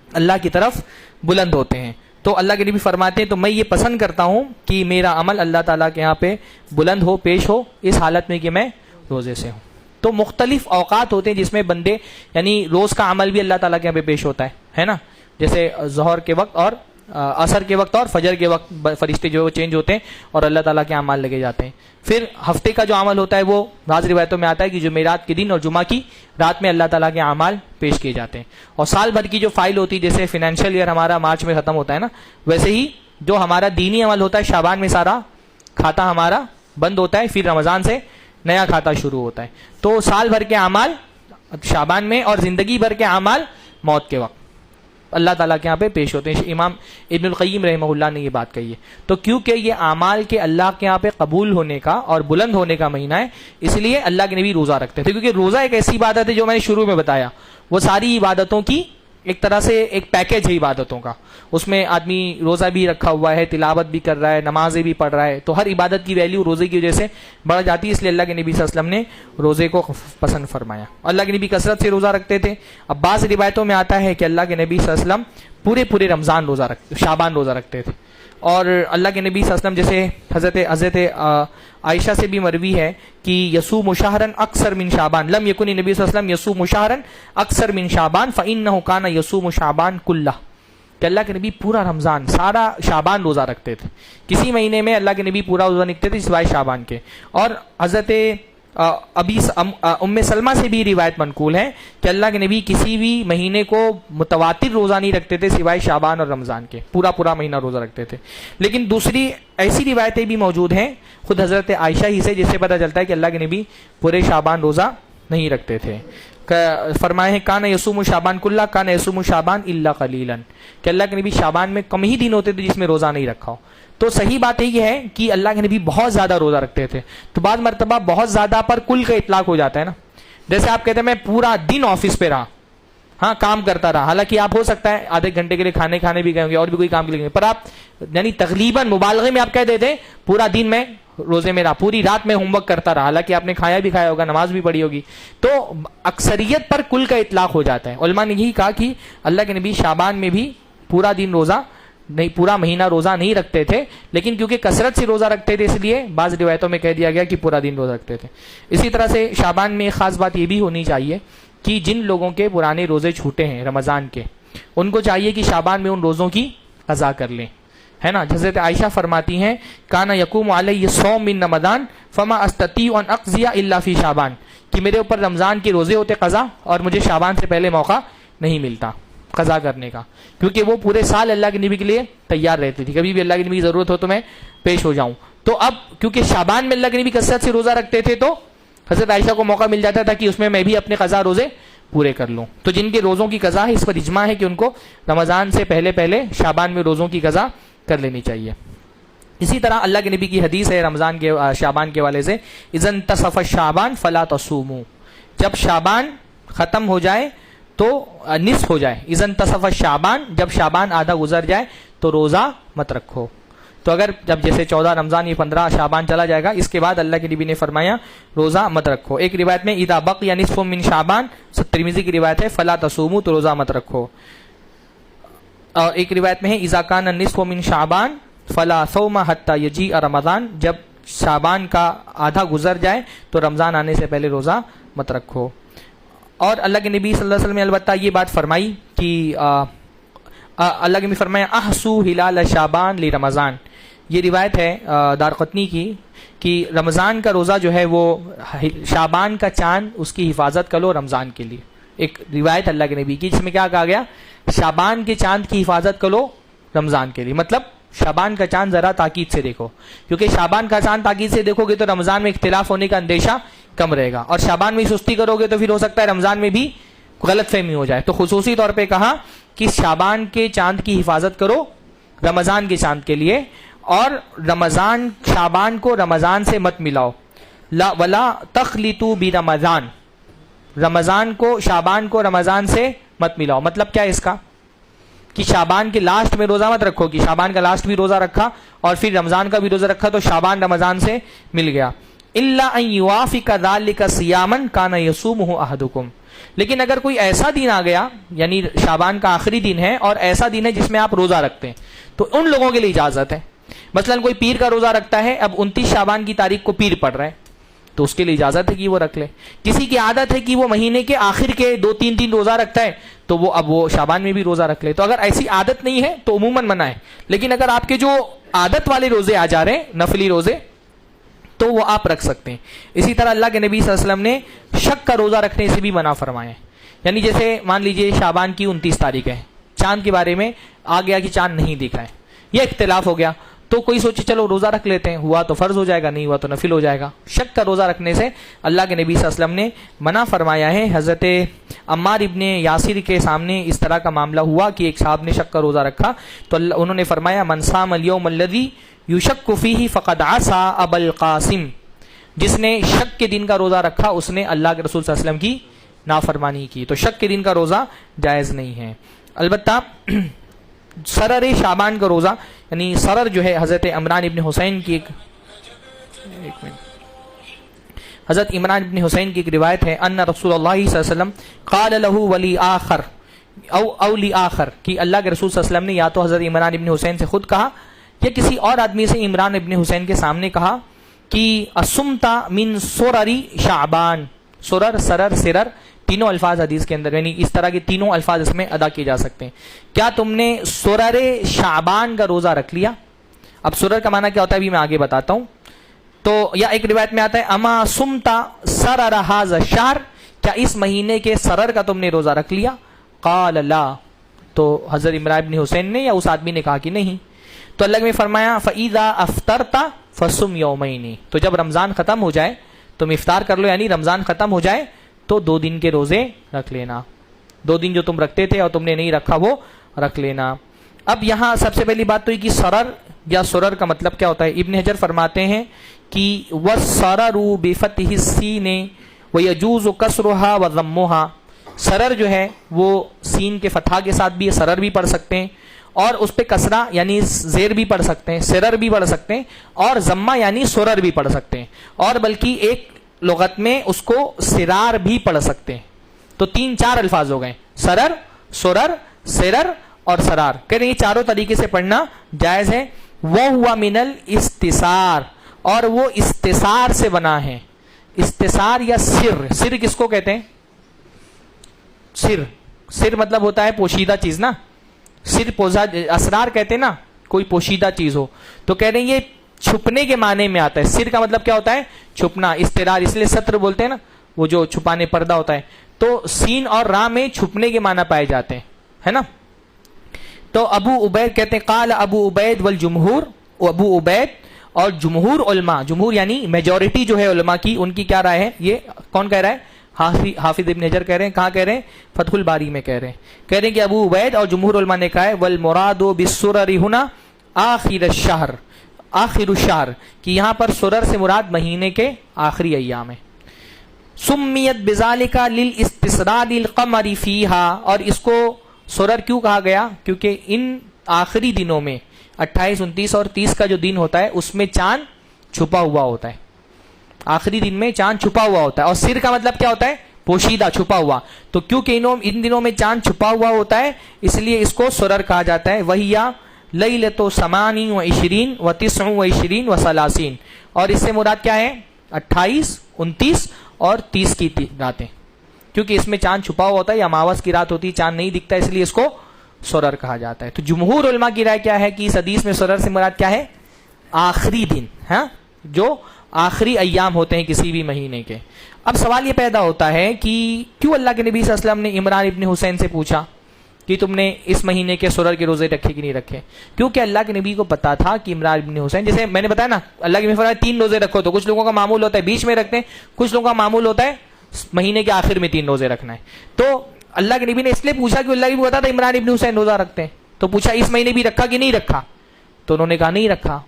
اللہ کی طرف بلند ہوتے ہیں. تو اللہ کے نبی فرماتے ہیں تو میں یہ پسند کرتا ہوں کہ میرا عمل اللہ تعالیٰ کے یہاں پہ بلند ہو، پیش ہو، اس حالت میں کہ میں روزے سے ہوں. تو مختلف اوقات ہوتے ہیں جس میں بندے یعنی روز کا عمل بھی اللہ تعالیٰ کے یہاں پہ پیش ہوتا ہے نا. جیسے ظہر کے وقت اور عصر کے وقت اور فجر کے وقت فرشتے جو چینج ہوتے ہیں اور اللہ تعالیٰ کے اعمال لگے جاتے ہیں. پھر ہفتے کا جو عمل ہوتا ہے وہ بعض روایتوں میں آتا ہے کہ جمعرات کے دن اور جمعہ کی رات میں اللہ تعالیٰ کے اعمال پیش کیے جاتے ہیں. اور سال بھر کی جو فائل ہوتی ہے، جیسے فائنینشیل ایئر ہمارا مارچ میں ختم ہوتا ہے نا، ویسے ہی جو ہمارا دینی عمل ہوتا ہے شعبان میں سارا کھاتا ہمارا بند ہوتا ہے، پھر رمضان سے نیا کھاتا شروع ہوتا ہے. تو سال بھر کے اعمال شعبان میں اور زندگی بھر کے اعمال موت کے وقت اللہ تعالیٰ کے یہاں پہ پیش ہوتے ہیں. امام ابن القیم رحمہ اللہ نے یہ بات کہی ہے. تو کیونکہ یہ اعمال کے اللہ کے یہاں پہ قبول ہونے کا اور بلند ہونے کا مہینہ ہے، اس لیے اللہ کے نبی روزہ رکھتے تھے. کیونکہ روزہ ایک ایسی عبادت ہے جو میں نے شروع میں بتایا، وہ ساری عبادتوں کی ایک طرح سے ایک پیکج ہے عبادتوں کا. اس میں آدمی روزہ بھی رکھا ہوا ہے، تلاوت بھی کر رہا ہے، نمازیں بھی پڑھ رہا ہے. تو ہر عبادت کی ویلیو روزے کی وجہ سے بڑھ جاتی ہے. اس لیے اللہ کے نبی صلی اللہ علیہ وسلم نے روزے کو پسند فرمایا. اللہ کے نبی کثرت سے روزہ رکھتے تھے. اب بعض روایتوں میں آتا ہے کہ اللہ کے نبی صلی اللہ علیہ وسلم پورے رمضان روزہ رکھتے، شعبان روزہ رکھتے تھے. اور اللہ کے نبی صلی اللہ علیہ وسلم جیسے حضرت عائشہ سے بھی مروی ہے کہ یصوم شہرن اکثر من شعبان، لم یکن نبی صلی اللہ علیہ وسلم یصوم شہرن اکثر من شعبان فانہ کان یصوم شعبان کلہ، کہ اللہ کے نبی پورا رمضان سارا شعبان روزہ رکھتے تھے. کسی مہینے میں اللہ کے نبی پورا روزہ رکھتے تھے سوائے شعبان کے. اور حضرت ام سلمہ سے بھی روایت منقول ہے کہ اللہ کے نبی کسی بھی مہینے کو متواتر روزہ نہیں رکھتے تھے سوائے شعبان اور رمضان کے، پورا مہینہ روزہ رکھتے تھے. لیکن دوسری ایسی روایتیں بھی موجود ہیں خود حضرت عائشہ ہی سے، جس سے پتہ چلتا ہے کہ اللہ کے نبی پورے شعبان روزہ نہیں رکھتے تھے. فرمائے ہیں کان یصوم شعبان کلہ کان یصوم شعبان الا قلیلا، کہ اللہ کے نبی شعبان میں کم ہی دن ہوتے تھے جس میں روزہ نہیں رکھا ہو. تو صحیح بات یہ ہے کہ اللہ کے نبی بہت زیادہ روزہ رکھتے تھے. تو بعض مرتبہ بہت زیادہ پر کل کا اطلاق ہو جاتا ہے نا. جیسے آپ کہتے ہیں میں پورا دن آفس پہ رہا، ہاں کام کرتا رہا، حالانکہ آپ ہو سکتا ہے آدھے گھنٹے کے لیے کھانے بھی گئے ہوں گے اور بھی کوئی کام کے لیے گئے، پر آپ یعنی تقریباً مبالغے میں آپ کہہ دیتے پورا دن میں روزے میں رہا، پوری رات میں ہوم ورک کرتا رہا، حالانکہ آپ نے کھایا بھی کھایا ہوگا، نماز بھی پڑھی ہوگی. تو اکثریت پر کل کا اطلاق ہو جاتا ہے. علماء نے یہی کہا کہ اللہ کے نبی شعبان میں بھی پورا دن روزہ نہیں، پورا مہینہ روزہ نہیں رکھتے تھے، لیکن کیونکہ کثرت سے روزہ رکھتے تھے اس لیے بعض روایتوں میں کہہ دیا گیا کہ پورا دن روزہ رکھتے تھے. اسی طرح سے شعبان میں ایک خاص بات یہ بھی ہونی چاہیے کہ جن لوگوں کے پرانے روزے چھوٹے ہیں رمضان کے، ان کو چاہیے کہ شعبان میں ان روزوں کی قضا کر لیں، ہے نا. حضرت عائشہ فرماتی ہیں کانا یقوم علیہ صوم من رمضان فما استطیع ان اقضی الا فی شعبان، کہ میرے اوپر رمضان کے روزے ہوتے قضا اور مجھے شعبان سے پہلے موقع نہیں ملتا قضا کرنے کا، کیونکہ وہ پورے سال اللہ کے نبی کے لیے تیار رہتی تھی، کبھی بھی اللہ کے نبی کی ضرورت ہو تو میں پیش ہو جاؤں. تو اب کیونکہ شعبان میں اللہ کے نبی کثرت سے روزہ رکھتے تھے تو حضرت عائشہ کو موقع مل جاتا تھا کہ اس میں بھی اپنے قضا روزے پورے کر لوں. تو جن کے روزوں کی قضا ہے اس پر اجماع ہے کہ ان کو رمضان سے پہلے شعبان میں روزوں کی قضا کر لینی چاہیے. اسی طرح اللہ کے نبی کی حدیث ہے رمضان کے شعبان کے والے سے اذا انتصف الشعبان فلا تصوموا، جب شعبان ختم ہو جائے تو نصف ہو جائے، اذا انتصف الشعبان، جب شعبان آدھا گزر جائے تو روزہ مت رکھو. تو اگر جب جیسے 14 رمضان یہ 15 شعبان چلا جائے گا، اس کے بعد اللہ کے نبی نے فرمایا روزہ مت رکھو. ایک روایت میں اذا بقي نصف من شعبان، ترمذی کی روایت ہے فلا تصوموا، تو روزہ مت رکھو. اور ایک روایت میں ہے اذا كان النصف من شعبان فلا صوم حتى يجيء رمضان، جب شعبان کا آدھا گزر جائے تو رمضان آنے سے پہلے روزہ مت رکھو. اور اللہ کے نبی صلی اللہ علیہ وسلم نے البتہ یہ بات فرمائی کہ اللہ کے نبی فرمایا احسو ہلال شعبان لرمضان، یہ روایت ہے دارقطنی کی کہ رمضان کا روزہ جو ہے وہ شعبان کا چاند اس کی حفاظت کر لو رمضان کے لیے. ایک روایت اللہ کے نبی کی جس میں کیا کہا گیا، شعبان کے چاند کی حفاظت کرو رمضان کے لیے. مطلب شعبان کا چاند ذرا تاکید سے دیکھو، کیونکہ شعبان کا چاند تاکید سے دیکھو گے تو رمضان میں اختلاف ہونے کا اندیشہ کم رہے گا، اور شعبان میں سستی کرو گے تو پھر ہو سکتا ہے رمضان میں بھی غلط فہمی ہو جائے. تو خصوصی طور پہ کہا کہ شعبان کے چاند کی حفاظت کرو رمضان کے چاند کے لیے، اور شعبان کو رمضان سے مت ملاؤ. ولا تخلطوا برمضان، رمضان کو شعبان کو رمضان سے مت ملاؤ. مطلب کیا ہے اس کا کہ شعبان کے لاسٹ میں روزہ مت رکھو کہ شعبان کا لاسٹ بھی روزہ رکھا اور پھر رمضان کا بھی روزہ رکھا تو شعبان رمضان سے مل گیا. الا ان یوافق ذلک صیاما کان یصومہ احدکم. لیکن اگر کوئی ایسا دن آ گیا یعنی شعبان کا آخری دن ہے اور ایسا دن ہے جس میں آپ روزہ رکھتے ہیں تو ان لوگوں کے لیے اجازت ہے. مثلا کوئی پیر کا روزہ رکھتا ہے, اب 29 شعبان کی تاریخ کو پیر پڑ رہا ہے تو اس کے لیے اجازت ہے کہ وہ رکھ لے. کسی کی عادت ہے کہ وہ مہینے کے آخر کے 2-3 دن روزہ رکھتا ہے تو وہ اب وہ شعبان میں بھی روزہ رکھ لے. تو اگر ایسی عادت نہیں ہے تو عموماً منع ہے. لیکن اگر آپ کے جو عادت والے روزے آ جا رہے ہیں نفلی روزے تو وہ آپ رکھ سکتے ہیں. اسی طرح اللہ کے نبی صلی اللہ علیہ وسلم نے شک کا روزہ رکھنے سے بھی منع فرمایا ہے. یعنی جیسے مان لیجئے شعبان کی 29 تاریخ ہے, چاند کے بارے میں آ گیا کہ چاند نہیں دکھ رہا ہے, یہ اختلاف ہو گیا تو کوئی سوچے چلو روزہ رکھ لیتے ہیں, ہوا تو فرض ہو جائے گا, نہیں ہوا تو نفل ہو جائے گا. شک کا روزہ رکھنے سے اللہ کے نبی صلی اللہ علیہ وسلم نے منع فرمایا ہے. حضرت عمار ابن یاسر کے سامنے اس طرح کا معاملہ ہوا کہ ایک صاحب نے شک کا روزہ رکھا تو انہوں نے فرمایا من صام الیوم الذی یشک فیہ فقد عصی ابا القاسم. جس نے شک کے دن کا روزہ رکھا اس نے اللہ کے رسول صلی اللہ علیہ وسلم کی نافرمانی کی. تو شک کے دن کا روزہ جائز نہیں ہے. البتہ سرر شعبان کا روزہ یعنی سرر جو ہے حضرت عمران ابن حسین کی ایک حضرت عمران ابن حسین کی ایک روایت ہے ان رسول اللہ صلی اللہ علیہ وسلم قال له ولی آخر او لی آخر کہ اللہ کے رسول صلی اللہ علیہ وسلم نے یا تو حضرت عمران ابن حسین سے خود کہا یا کسی اور آدمی سے عمران ابن حسین کے سامنے کہا کہ اسمتا من سرری شعبان. سرر سرر سرر تینوں الفاظ حدیث کے اندر یعنی اس طرح کے تینوں الفاظ اس میں ادا کیے جا سکتے ہیں. کیا تم نے سرر شعبان کا روزہ رکھ لیا؟ اب سرر کا معنی کیا ہوتا ہے ابھی میں آگے بتاتا ہوں. تو یا ایک روایت میں آتا ہے اما سمتا سرر ھذا الشہر, کیا اس مہینے کے سرر کا تم نے روزہ رکھ لیا؟ قال لا. تو حضرت عمران بن حسین نے یا اس آدمی نے کہا کہ نہیں. تو اللہ نے فرمایا فاذا افطرت فصم یومین. تو جب رمضان ختم ہو جائے تم افطار کر لو, یعنی رمضان ختم ہو جائے تو 2 دن کے روزے رکھ لینا. 2 دن جو تم رکھتے تھے اور تم نے نہیں رکھا وہ رکھ لینا. اب یہاں سب سے پہلی بات تو یہ کہ سرر یا سرر کا مطلب کیا ہوتا ہے. ابن حجر فرماتے ہیں کہ وَالسَّرَرُ بِفَتِحِ السِّینِ وَيَجُوزُ كَسْرُهَا وَضَمُّهَا. سرر جو ہے وہ سین کے فتحہ کے ساتھ بھی سرر بھی پڑھ سکتے ہیں اور اس پہ کسرہ یعنی زیر بھی پڑھ سکتے ہیں, سرر بھی پڑھ سکتے ہیں اور ضمہ یعنی سرر بھی پڑھ سکتے ہیں اور بلکہ ایک لغت میں اس کو سرار بھی پڑھ سکتے ہیں. تو 3-4 الفاظ ہو گئے, سرر, سرر, سرر اور سرار. کہتے ہیں یہ چاروں طریقے سے پڑھنا جائز ہے. وَهُوَ مِنَ الْإِسْتِسَار, اور وہ استثار سے بنا ہے. استثار یا سر, سر کس کو کہتے ہیں؟ سر, سر مطلب ہوتا ہے پوشیدہ چیز نا. سر اسرار کہتے ہیں نا کوئی پوشیدہ چیز ہو. تو کہہ رہے ہیں یہ چھپنے کے معنی میں آتا ہے. سر کا مطلب کیا ہوتا ہے؟ چھپنا. استرار اس لیے ستر بولتے ہیں نا, وہ جو چھپانے پردہ ہوتا ہے. تو سین اور را میں چھپنے کے معنی پائے جاتے ہیں, ہے نا. تو ابو عبید کہتے ہیں قال ابو عبید والجمہور, ابو عبید اور جمہور علماء, جمہور یعنی میجورٹی جو ہے علماء کی, ان کی کیا رائے ہے؟ یہ کون کہہ رہا ہے؟ حافظ ابن حجر کہہ رہے ہیں. کہاں کہہ رہے ہیں؟ فتح الباری میں کہہ رہے ہیں کہ ابو عبید اور جمہور علماء نے کہا ہے والمراد بالسرر هنا آخر الشہر, آخر الشہر, کہ یہاں پر سرر سے مراد مہینے کے آخری ایام ہے. سمیت بذالک للاستسرار القمر فیہا, اور اس کو سرر کیوں کہا گیا؟ کیونکہ ان آخری دنوں میں 28, 29 اور 30 کا جو دن ہوتا ہے اس میں چاند چھپا ہوا ہوتا ہے. آخری دن میں چاند چھپا ہوا ہوتا ہے. اور سر کا مطلب کیا ہوتا ہے؟ پوشیدہ, چھپا ہوا. تو کیونکہ ان دنوں میں چاند چھپا ہوا ہوتا ہے اس لیے اس کو سرر کہا جاتا ہے. وہیا لیلۃ 28 و 29 و 30, اور اس سے مراد کیا ہے؟ 28, 29 اور 30 کی راتیں, کیونکہ اس میں چاند چھپا ہوا ہوتا ہے. یا اماوس کی رات ہوتی ہے, چاند نہیں دکھتا, اس لیے اس کو سرر کہا جاتا ہے. تو جمہور علماء کی رائے کیا ہے کہ اس حدیث میں سرر سے مراد کیا ہے؟ آخری دن, ہاں, جو آخری ایام ہوتے ہیں کسی بھی مہینے کے. اب سوال یہ پیدا ہوتا ہے کہ کیوں اللہ کے نبی صلی اللہ علیہ وسلم نے عمران ابن حسین سے پوچھا کہ تم نے اس مہینے کے سرر کے روزے رکھے کہ نہیں رکھے؟ کیونکہ اللہ کے نبی کو پتا تھا کہ عمران ابن حسین, جیسے میں نے بتایا نا, اللہ کے نبی فرمایا 3 روزے رکھو, تو کچھ لوگوں کا معمول ہوتا ہے بیچ میں رکھتے ہیں, کچھ لوگوں کا معمول ہوتا ہے مہینے کے آخر میں 3 روزے رکھنا ہے. تو اللہ کے نبی نے اس لیے پوچھا کہ اللہ کی پتا تھا عمران ابن حسین روزہ رکھتے ہیں, تو پوچھا اس مہینے بھی رکھا کہ نہیں رکھا؟ تو انہوں نے کہا نہیں رکھا.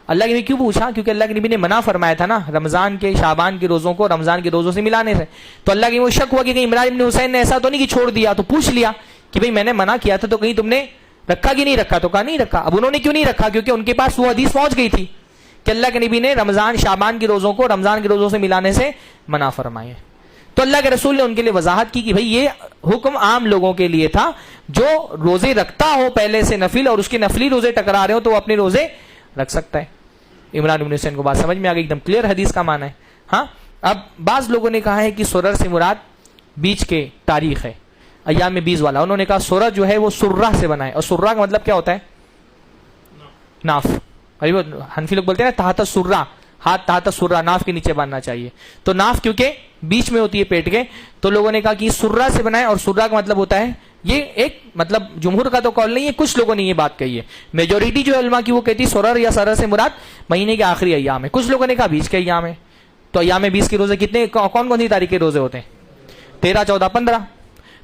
اللہ کے نبی کیوں پوچھا؟ کیونکہ اللہ کے نبی نے منع فرمایا تھا نا رمضان کے شعبان کے روزوں کو رمضان کے روزوں سے ملانے سے. تو اللہ کے وہ شک ہوا کہ کہیں عمران بن حسین نے ایسا تو نہیں کہ چھوڑ دیا, تو پوچھ لیا کہ بھئی میں نے منع کیا تھا تو کہیں تم نے رکھا کہ نہیں رکھا؟ تو کہا نہیں رکھا. اب انہوں نے کیوں نہیں رکھا؟ کیونکہ ان کے پاس وہ حدیث پہنچ گئی تھی کہ اللہ کے نبی نے رمضان شعبان کے روزوں کو رمضان کے روزوں سے ملانے سے منع فرمائے. تو اللہ کے رسول نے ان کے لیے وضاحت کی کہ بھئی یہ حکم عام لوگوں کے لیے تھا, جو روزے رکھتا ہو پہلے سے نفل اور اس کے نفلی روزے ٹکرا رہے ہو تو وہ اپنے روزے رکھ سکتا ہے. عمران بن حسین کو بات سمجھ میں آ گئی, ایک دم کلیئر حدیث کا معنی ہے. ہاں, اب بعض لوگوں نے کہا ہے کہ سرر سے مراد بیچ کے تاریخ ہے, ایام 20 والا. انہوں نے کہا سرر جو ہے وہ سرہ سے بنا ہے, اور سرہ کا مطلب کیا ہوتا ہے؟ ناف. حنفی لوگ بولتے ہیں نا تحت سرہ, ہاتھ تحت سرہ, ناف کے نیچے باندھنا چاہیے. تو ناف کیونکہ بیچ میں ہوتی ہے پیٹ کے, تو لوگوں نے کہا کہ سرہ سے بنائے, اور سرہ کا مطلب ہوتا ہے, یہ ایک مطلب جمہور کا تو قول نہیں ہے, کچھ لوگوں نے یہ بات کہی ہے. میجورٹی جو علماء کی وہ کہتی سرر یا سرر سے مراد مہینے کے آخری ایام ہے. کچھ لوگوں نے کہا بیچ کے ایام ہے. تو ایام 20 کے روزے کتنے, کون کون سی تاریخ کے روزے ہوتے ہیں؟ 13, 14, 15.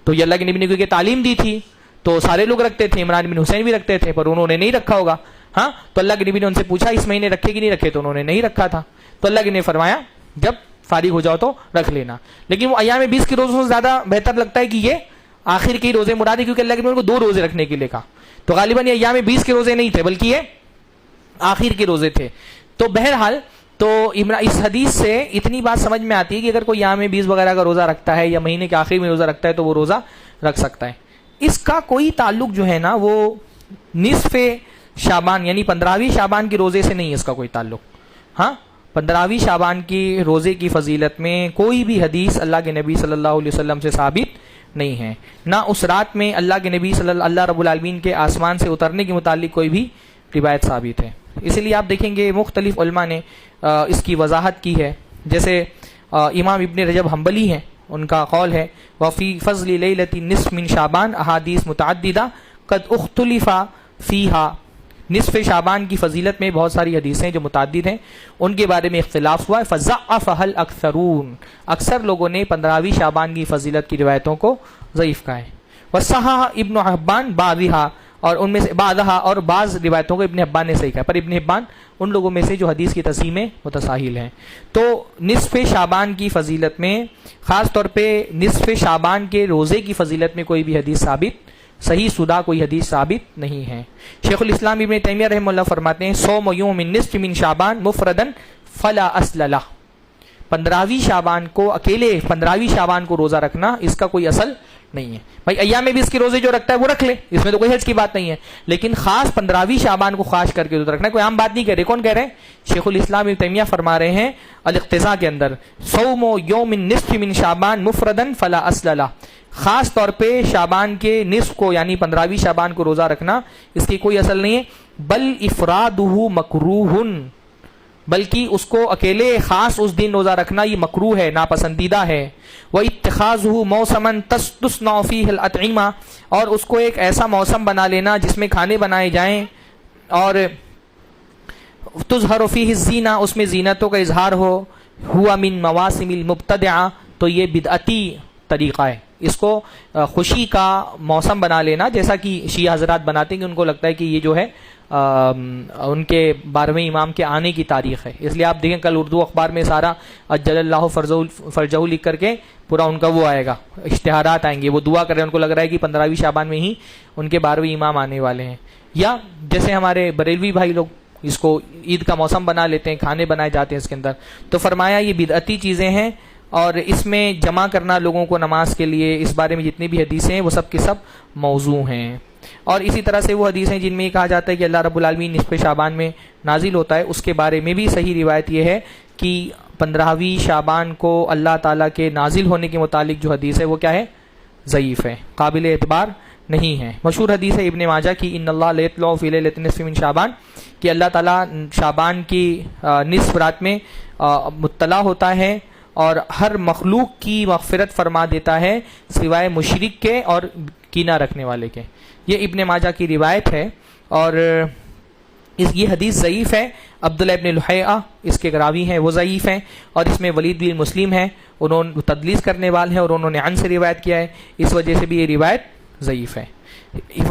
تو یہ اللہ کے نبی نے کیونکہ تعلیم دی تھی تو سارے لوگ رکھتے تھے, عمران بن حسین بھی رکھتے تھے, پر انہوں نے نہیں رکھا ہوگا. ہاں, تو اللہ کے نبی نے ان سے پوچھا اس مہینے رکھے کہ نہیں رکھے, تو انہوں نے نہیں رکھا تھا. تو اللہ کے نے فرمایا جب فارغ ہو جاؤ تو رکھ لینا. لیکن وہ ایام 20 کے روزوں سے زیادہ بہتر لگتا ہے کہ یہ آخر کے روزے مراد ہے, کیونکہ اللہ کے نبی کو 2 روزے رکھنے کے لیے کہا. تو غالباً یہ ایام 20 کے روزے نہیں تھے بلکہ یہ آخر کے روزے تھے. تو بہرحال تو اس حدیث سے اتنی بات سمجھ میں آتی ہے کہ اگر کوئی ایام 20 وغیرہ کا روزہ رکھتا ہے یا مہینے کے آخر میں روزہ رکھتا ہے تو وہ روزہ رکھ سکتا ہے. اس کا کوئی تعلق جو ہے نا وہ نصف شعبان یعنی 15ویں شعبان کے روزے سے نہیں ہے, اس کا کوئی تعلق. ہاں, 15ویں شعبان کی روزے کی فضیلت میں کوئی بھی حدیث اللہ کے نبی صلی اللہ علیہ وسلم سے ثابت نہیں ہے, نہ اس رات میں اللہ کے نبی اللہ رب العالمین کے آسمان سے اترنے کے متعلق کوئی بھی روایت ثابت ہے. اسی لیے آپ دیکھیں گے مختلف علماء نے اس کی وضاحت کی ہے. جیسے امام ابن رجب حنبلی ہیں, ان کا قول ہے وفی فضل لیلۃ النصف من شعبان احادیث متعددہ قد اختلف فیہا. نصف شعبان کی فضیلت میں بہت ساری حدیثیں جو متعدد ہیں ان کے بارے میں اختلاف ہوا ہے. فضعفها الاکثرون, اکثر لوگوں نے 15ویں شعبان کی فضیلت کی روایتوں کو ضعیف کہا ہے. وصحح ابن حبان بعضها, اور ان میں سے بعضها اور بعض روایتوں کو ابن حبان نے صحیح کہا, پر ابن حبان ان لوگوں میں سے جو حدیث کی تصحیح میں متساہل ہیں. تو نصف شعبان کی فضیلت میں خاص طور پہ نصف شعبان کے روزے کی فضیلت میں کوئی بھی حدیث ثابت صحیح سدا کوئی حدیث ثابت نہیں ہے. شیخ الاسلام ابن تیمیہ رحمہ اللہ فرماتے ہیں صوم یوم النصف من شعبان مفردا فلا اصل له. 15ویں شعبان کو اکیلے 15ویں شعبان کو روزہ رکھنا اس کا کوئی اصل نہیں ہے. بھائی ایام 20 کے روزے جو رکھتا ہے وہ رکھ لے, اس میں تو کوئی حرج کی بات نہیں ہے, لیکن خاص 15ویں شعبان کو خاص کر کے روزہ رکھنا کوئی عام بات نہیں کہہ رہے. کون کہہ رہے ہیں؟ شیخ الاسلام ابن تیمیہ فرما رہے ہیں الاقتضاء کے اندر صوم یوم النصف من شعبان مفردا فلا اصل له. خاص طور پہ شعبان کے نصف کو یعنی 15ویں شعبان کو روزہ رکھنا اس کی کوئی اصل نہیں ہے. بل افرادہ مکروہ, بلکہ اس کو اکیلے خاص اس دن روزہ رکھنا یہ مکروہ ہے, ناپسندیدہ ہے. واتخاذہ موسما تصنع فیہ الاطعمہ, اور اس کو ایک ایسا موسم بنا لینا جس میں کھانے بنائے جائیں, اور تظہر فیہ الزینہ, اس میں زینتوں کا اظہار ہو. ہوا من مواسم المبتدعہ, تو یہ بدعتی طریقہ ہے. اس کو خوشی کا موسم بنا لینا جیسا کہ شیعہ حضرات بناتے ہیں کہ ان کو لگتا ہے کہ یہ جو ہے ان کے 12ویں امام کے آنے کی تاریخ ہے. اس لیے آپ دیکھیں کل اردو اخبار میں سارا اجل اللہ فرجہ لکھ کر کے پورا ان کا وہ آئے گا, اشتہارات آئیں گے, وہ دعا کر رہے ہیں, ان کو لگ رہا ہے کہ 15ویں شعبان میں ہی ان کے 12ویں امام آنے والے ہیں. یا جیسے ہمارے بریلوی بھائی لوگ اس کو عید کا موسم بنا لیتے ہیں, کھانے بنائے جاتے ہیں اس کے اندر. تو فرمایا یہ بدعتی چیزیں ہیں, اور اس میں جمع کرنا لوگوں کو نماز کے لیے, اس بارے میں جتنی بھی حدیثیں ہیں وہ سب کے سب موضوع ہیں. اور اسی طرح سے وہ حدیثیں جن میں یہ کہا جاتا ہے کہ اللہ رب العالمین نصف شعبان میں نازل ہوتا ہے, اس کے بارے میں بھی صحیح روایت یہ ہے کہ 15ویں شعبان کو اللہ تعالیٰ کے نازل ہونے کے متعلق جو حدیث ہے وہ کیا ہے؟ ضعیف ہے, قابل اعتبار نہیں ہے. مشہور حدیث ہے ابن ماجہ کی ان اللہ لا یطلع فی لیلۃ النصف من شعبان, کہ اللہ تعالیٰ شعبان کی نصف رات میں مطلع ہوتا ہے اور ہر مخلوق کی مغفرت فرما دیتا ہے سوائے مشرک کے اور کینہ رکھنے والے کے. یہ ابن ماجہ کی روایت ہے, اور یہ حدیث ضعیف ہے. عبداللہ ابن لحیعہ اس کے راوی ہیں, وہ ضعیف ہیں, اور اس میں ولید بن مسلم ہیں, انہوں نے تدلیس کرنے والے ہیں اور انہوں نے عن سے روایت کیا ہے, اس وجہ سے بھی یہ روایت ضعیف ہے.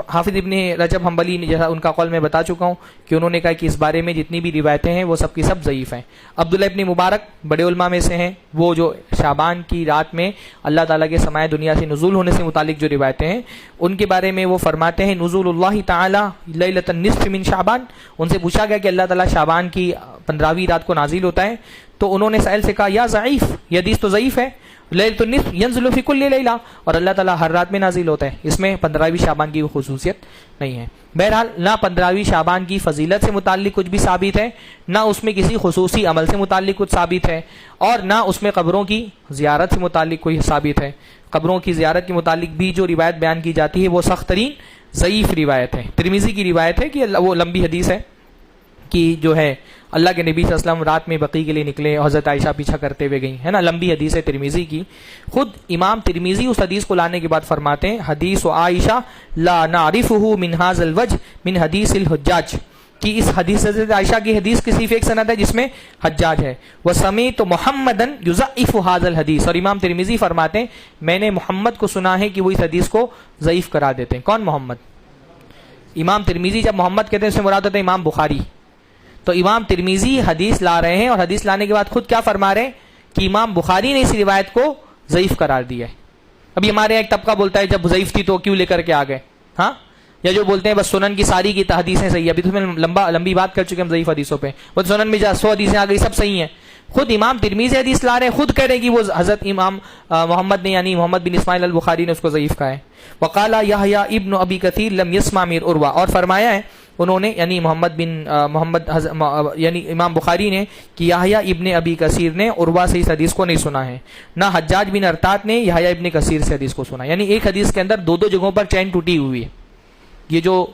حافظ ابن رجب حنبلی نے جیسا ان کا قول میں بتا چکا ہوں کہ انہوں نے کہا کہ اس بارے میں جتنی بھی روایتیں ہیں وہ سب کی سب ضعیف ہیں. عبداللہ ابن مبارک بڑے علماء میں سے ہیں، وہ جو شعبان کی رات میں اللہ تعالیٰ کے سمائے دنیا سے نزول ہونے سے متعلق جو روایتیں ہیں ان کے بارے میں وہ فرماتے ہیں نزول اللہ تعالیٰ لیلۃ النصف من شعبان. ان سے پوچھا گیا کہ اللہ تعالیٰ شعبان کی 15ویں رات کو نازل ہوتا ہے، تو انہوں نے سائل سے کہا یا ضعیف، یہ حدیث تو ضعیف ہے، لیلۃ النصف ینزل فی کل لیلہ، اور اللہ تعالیٰ ہر رات میں نازل ہوتا ہے، اس میں 15ویں شعبان کی خصوصیت نہیں ہے. بہرحال نہ 15ویں شعبان کی فضیلت سے متعلق کچھ بھی ثابت ہے، نہ اس میں کسی خصوصی عمل سے متعلق کچھ ثابت ہے، اور نہ اس میں قبروں کی زیارت سے متعلق کوئی ثابت ہے. قبروں کی زیارت کے متعلق بھی جو روایت بیان کی جاتی ہے وہ سخت ترین ضعیف روایت ہے. ترمذی کی روایت ہے کہ وہ لمبی حدیث ہے کہ جو ہے اللہ کے نبی صلی اللہ علیہ وسلم رات میں بقیع کے لیے نکلے اور حضرت عائشہ پیچھا کرتے ہوئے گئی، ہے نا، لمبی حدیث ہے ترمذی کی. خود امام ترمذی اس حدیث کو لانے کے بعد فرماتے ہیں حدیث عائشہ لا نعرفہ من ھذا الوجہ من حدیث الحجاج، کہ اس حدیث حضرت عائشہ کی حدیث کی صرف ایک سند ہے جس میں حجاج ہے. وسمعت محمدا یضعف ھذا الحدیث، اور امام ترمذی فرماتے ہیں میں نے محمد کو سنا ہے کہ وہ اس حدیث کو ضعیف قرار دیتے ہیں. کون محمد؟ امام ترمذی جب محمد کہتے ہیں اس سے مراد ہوتا ہے امام بخاری. تو امام ترمذی حدیث لا رہے ہیں اور حدیث لانے کے بعد خود کیا فرما رہے ہیں کہ امام بخاری نے اس روایت کو ضعیف قرار دیا ہے. ابھی ہمارے ایک طبقہ بولتا ہے جب ضعیف تھی تو کیوں لے کر کے آ گئے، ہاں، یا جو بولتے ہیں بس سنن کی ساری کی حدیثیں صحیح ہے. ابھی تو میں لمبی بات کر چکے ہم ضعیف حدیثوں پہ، وہ سنن میں 100 حدیثیں آ گئی سب صحیح ہیں. خود امام ترمذی حدیث لا رہے ہیں، خود کہہ رہے ہیں کہ وہ حضرت امام محمد نے یعنی محمد بن اسماعیل البخاری نے اس کو ضعیف کہا ہے. وقال یحییٰ ابن ابی کثیر لم یسمع من عروہ، اور فرمایا ہے انہوں نے یعنی یعنی امام بخاری نے کہ یحییٰ ابن ابی کثیر نے عروہ سے اس حدیث کو نہیں سنا ہے، نہ حجاج بن ارطاط نے یحییٰ ابن کثیر سے حدیث کو سنا. یعنی ایک حدیث کے اندر دو جگہوں پر چین ٹوٹی ہوئی ہے. یہ جو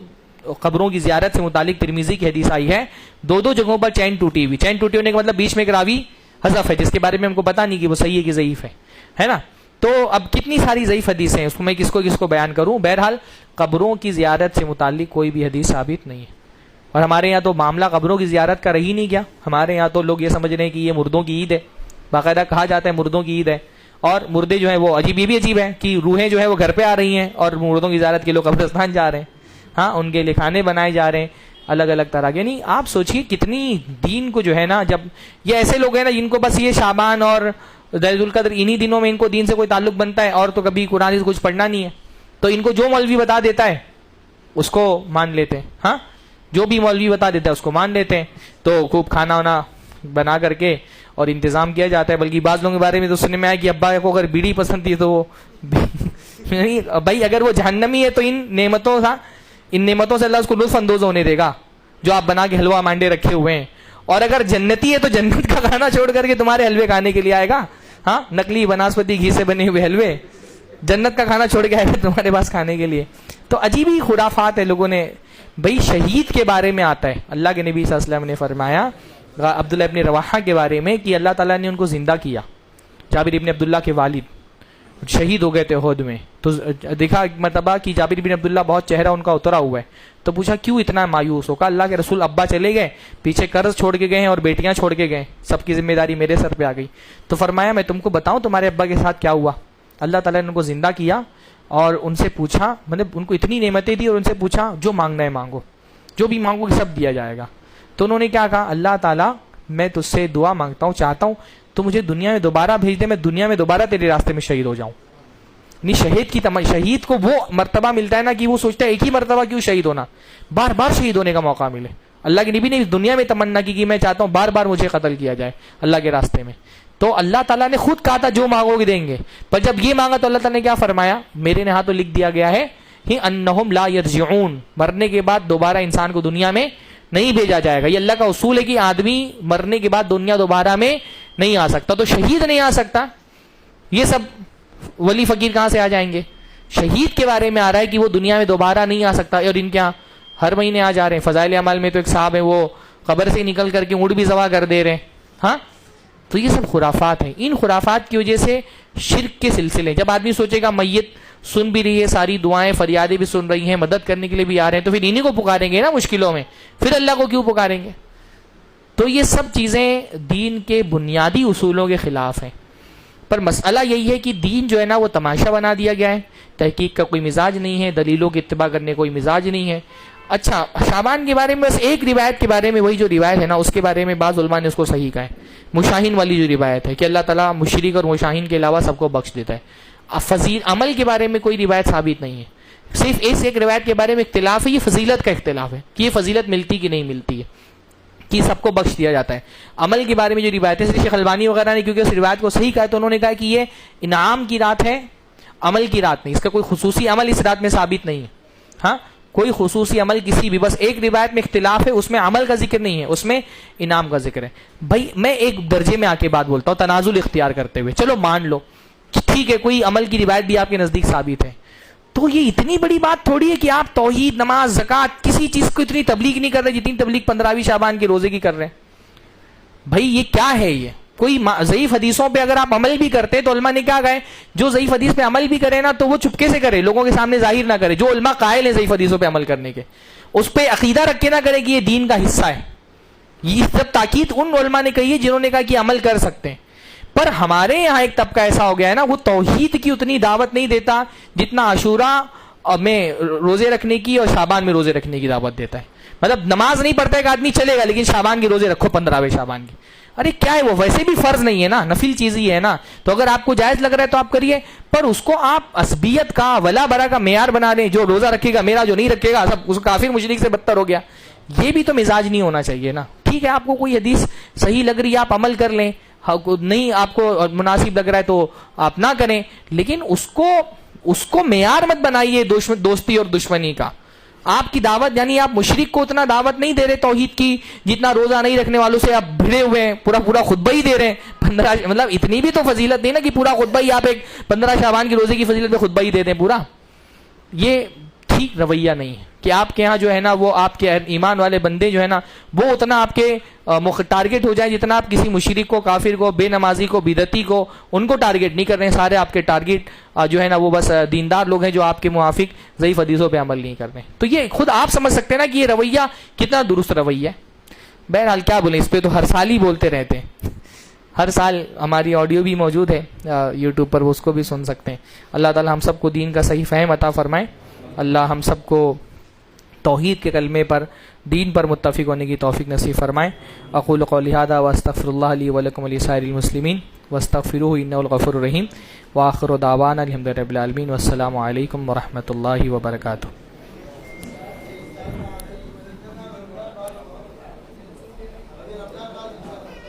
قبروں کی زیارت سے متعلق ترمذی کی حدیث آئی ہے، دو جگہوں پر چین ٹوٹی ہوئی. چین ٹوٹی ہونے کا مطلب بیچ میں ایک راوی حذف ہے جس کے بارے میں ہم کو پتا نہیں کہ وہ صحیح ہے کہ ضعیف ہے نا. تو اب کتنی ساری ضعیف حدیثیں ہیں، اس کو میں کس کو بیان کروں. بہرحال قبروں کی زیارت سے متعلق کوئی بھی حدیث ثابت نہیں ہے. اور ہمارے یہاں تو معاملہ قبروں کی زیارت کا رہی نہیں گیا. ہمارے یہاں تو لوگ یہ سمجھ رہے ہیں کہ یہ مردوں کی عید ہے، باقاعدہ کہا جاتا ہے مردوں کی عید ہے. اور مردے جو ہیں وہ عجیب، یہ بھی عجیب ہے کہ روحیں جو ہے وہ گھر پہ آ رہی ہیں اور مردوں کی زیارت کے لوگ قبرستان جا رہے ہیں، ہاں، ان کے لیے کھانے بنائے جا رہے ہیں الگ الگ طرح کے. یعنی آپ سوچئے کتنی دین کو جو ہے نا، جب یہ ایسے لوگ ہیں نا جن کو بس یہ شعبان اور لیلۃ القدر انہی دنوں میں ان کو دین سے کوئی تعلق بنتا ہے اور تو کبھی قرآن سے کچھ پڑھنا نہیں ہے، تو ان کو جو مولوی بتا دیتا ہے اس کو مان لیتے ہیں. ہاں، جو بھی مولوی بتا دیتا ہے اس کو مان لیتے ہیں. تو خوب کھانا وانا بنا کر کے اور انتظام کیا جاتا ہے. بلکہ بعض لوگوں کے بارے میں تو سننے میں آیا کہ ابا کو اگر بیڑی پسند تھی تو وہ بھائی اگر وہ جہنمی ہے تو ان نعمتوں سے اللہ اس کو لطف اندوز ہونے دے گا جو آپ بنا کے حلوہ مانڈے رکھے ہوئے ہیں. اور اگر جنتی ہے تو جنت کا کھانا چھوڑ کر کے تمہارے حلوے کھانے کے لیے آئے گا. ہاں، نقلی بناسپتی گھی سے بنے ہوئے حلوے، جنت کا کھانا چھوڑ کے آئے گا تمہارے پاس کھانے کے لیے. تو عجیب ہی خرافات ہے لوگوں نے. بھائی شہید کے بارے میں آتا ہے، اللہ کے نبی صلی اللہ علیہ وسلم نے فرمایا عبداللہ ابن رواحہ کے بارے میں کہ اللہ تعالیٰ نے ان کو زندہ کیا. جابر ابن عبداللہ کے والد شہید ہو گئے تھے احد میں. تو دیکھا ایک مرتبہ کہ جابر بن عبداللہ بہت چہرہ ان کا اترا ہوا ہے. تو پوچھا کیوں اتنا مایوس ہو؟ کہا اللہ کے رسول ابا چلے گئے، پیچھے قرض چھوڑ کے گئے ہیں اور بیٹیاں چھوڑ کے گئے، سب کی ذمہ داری میرے سر پہ آ گئی. تو فرمایا میں تم کو بتاؤں تمہارے ابا کے ساتھ کیا ہوا. اللہ تعالیٰ نے ان کو زندہ کیا اور ان سے پوچھا، مطلب ان کو اتنی نعمتیں دی اور ان سے پوچھا جو مانگنا ہے مانگو، جو بھی مانگو سب دیا جائے گا. تو انہوں نے کیا کہا، اللہ تعالیٰ میں تجھ سے دعا مانگتا ہوں، چاہتا ہوں تو مجھے دنیا میں دوبارہ بھیج دے، میں دنیا میں دوبارہ تیرے راستے میں شہید ہو جاؤں. نہیں، شہید کو وہ مرتبہ ملتا ہے نا کہ وہ سوچتا ہے ایک ہی مرتبہ کیوں شہید ہونا، بار بار شہید ہونے کا موقع ملے. اللہ کے نبی نے اس دنیا میں تمنا کی کہ میں چاہتا ہوں بار بار مجھے قتل کیا جائے اللہ کے راستے میں. تو اللہ تعالیٰ نے خود کہا تھا جو مانگو گے دیں گے. پر جب یہ مانگا تو اللہ تعالیٰ نے کیا فرمایا، میرے یہاں تو لکھ دیا گیا ہے ہی انہم لا یرجعون، مرنے کے بعد دوبارہ انسان کو دنیا میں نہیں بھیجا جائے گا. یہ اللہ کا اصول ہے کہ آدمی مرنے کے بعد دنیا دوبارہ میں نہیں آ سکتا. تو شہید نہیں آ سکتا، یہ سب ولی فقیر کہاں سے آ جائیں گے؟ شہید کے بارے میں آ رہا ہے کہ وہ دنیا میں دوبارہ نہیں آ سکتا. اور ان کے یہاں ہر مہینے آ جا رہے ہیں. فضائل اعمال میں تو ایک صاحب ہیں وہ قبر سے نکل کر کے اونٹ بھی ذبح کر دے رہے ہیں. ہاں، تو یہ سب خرافات ہیں. ان خرافات کی وجہ سے شرک کے سلسلے، جب آدمی سوچے گا میت سن بھی رہی ہے، ساری دعائیں فریادیں بھی سن رہی ہیں، مدد کرنے کے لیے بھی آ رہے ہیں، تو پھر انہیں کو پکاریں گے نا مشکلوں میں، پھر اللہ کو کیوں پکاریں گے؟ تو یہ سب چیزیں دین کے بنیادی اصولوں کے خلاف ہیں. پر مسئلہ یہی ہے کہ دین جو ہے نا وہ تماشا بنا دیا گیا ہے، تحقیق کا کوئی مزاج نہیں ہے، دلیلوں کی اتباع کرنے کا کوئی مزاج نہیں ہے. اچھا شعبان کے بارے میں بس ایک روایت کے بارے میں، وہی جو روایت ہے نا اس کے بارے میں بعض علماء نے اس کو صحیح کہا ہے، مشاہین والی جو روایت ہے کہ اللہ تعالیٰ مشرک اور مشاہین کے علاوہ سب کو بخش دیتا ہے. عمل کے بارے میں کوئی روایت ثابت نہیں ہے، صرف اس ایک روایت کے بارے میں اختلاف ہے، یہ فضیلت کا اختلاف ہے کہ یہ فضیلت ملتی کہ نہیں ملتی ہے کہ سب کو بخش دیا جاتا ہے. عمل کے بارے میں جو روایتیں شیخ البانی وغیرہ نے کیونکہ اس روایت کو صحیح کہا تو انہوں نے کہا کہ یہ انعام کی رات ہے، عمل کی رات نہیں، اس کا کوئی خصوصی عمل اس رات میں ثابت نہیں ہے. ہاں کوئی خصوصی عمل کسی بھی، بس ایک روایت میں اختلاف ہے، اس میں عمل کا ذکر نہیں ہے، اس میں انعام کا ذکر ہے. بھائی میں ایک درجے میں آ کے بات بولتا ہوں تنازل اختیار کرتے ہوئے، چلو مان لو ٹھیک ہے کوئی عمل کی روایت بھی آپ کے نزدیک ثابت ہے، تو یہ اتنی بڑی بات تھوڑی ہے کہ آپ توحید، نماز، زکوٰۃ کسی چیز کو اتنی تبلیغ نہیں کر رہے جتنی تبلیغ 15ویں شعبان کے روزے کی کر رہے ہیں. بھائی یہ کیا ہے؟ یہ کوئی ضعیف حدیثوں پہ اگر آپ عمل بھی کرتے تو علماء نے کیا کہا ہے، جو ضعیف حدیث پہ عمل بھی کرے نا تو وہ چپکے سے کرے، لوگوں کے سامنے ظاہر نہ کرے. جو علماء قائل ہیں ضعیف حدیثوں پہ عمل کرنے کے، اس پہ عقیدہ رکھ کے نہ کرے کہ یہ دین کا حصہ ہے. یہ سب تاکید ان علماء نے کہی ہے جنہوں نے کہا کہ عمل کر سکتے ہیں. پر ہمارے یہاں ایک طبقہ ایسا ہو گیا ہے نا، وہ توحید کی اتنی دعوت نہیں دیتا جتنا عاشوراء میں روزے رکھنے کی اور شعبان میں روزے رکھنے کی دعوت دیتا ہے. مطلب نماز نہیں پڑھتا ایک آدمی چلے گا لیکن شعبان کے روزے رکھو 15ویں شعبان کی. ارے کیا ہے وہ؟ ویسے بھی فرض نہیں ہے نا، نفل چیز ہی ہے نا، تو اگر آپ کو جائز لگ رہا ہے تو آپ کریے، پر اس کو آپ عصبیت کا، ولا برا کا معیار بنا دیں. جو روزہ رکھے گا میرا، جو نہیں رکھے گا سب اس کافر مشرک سے بدتر ہو گیا. یہ بھی تو مزاج نہیں ہونا چاہیے نا. ٹھیک ہے آپ کو کوئی حدیث صحیح لگ رہی ہے آپ عمل کر لیں، نہیں آپ کو مناسب لگ رہا ہے تو آپ نہ کریں، لیکن اس کو معیار مت بنائیے دوستی اور دشمنی کا. آپ کی دعوت یعنی آپ مشرک کو اتنا دعوت نہیں دے رہے توحید کی جتنا روزہ نہیں رکھنے والوں سے آپ بھیڑے ہوئے ہیں، پورا خطبہ ہی دے رہے ہیں 15. مطلب اتنی بھی تو فضیلت نہیں نا کہ پورا خطبہ ہی آپ ایک 15 شعبان کی روزے کی فضیلت میں خطبہ ہی دے دیں پورا. یہ ٹھیک رویہ نہیں ہے کہ آپ کے ہاں جو ہے نا وہ آپ کے ایمان والے بندے جو ہے نا وہ اتنا آپ کے ٹارگٹ ہو جائیں جتنا آپ کسی مشرک کو، کافر کو، بے نمازی کو، بدعتی کو ان کو ٹارگٹ نہیں کر رہے ہیں. سارے آپ کے ٹارگٹ جو ہے نا وہ بس دیندار لوگ ہیں جو آپ کے موافق ضعیف حدیثوں پہ عمل نہیں کر رہے ہیں. تو یہ خود آپ سمجھ سکتے ہیں نا کہ یہ رویہ کتنا درست رویہ ہے. بہرحال کیا بولیں، اس پہ تو ہر سال ہی بولتے رہتے ہیں. ہر سال ہماری آڈیو بھی موجود ہے یوٹیوب پر، وہ اس کو بھی سن سکتے ہیں. اللہ تعالی ہم سب کو دین کا صحیح فہم عطا فرمائے. اللہ ہم سب کو توحید کے کلمے پر، دین پر متفق ہونے کی توفیق نصیب فرمائے. اقول قولی ھذا واستغفر اللہ لی ولکم ولسائر المسلمین واستغفروہ انہ الغفور الرحیم. وآخر دعوانا الحمد للہ رب العالمین. والسلام علیکم ورحمۃ اللہ وبرکاتہ.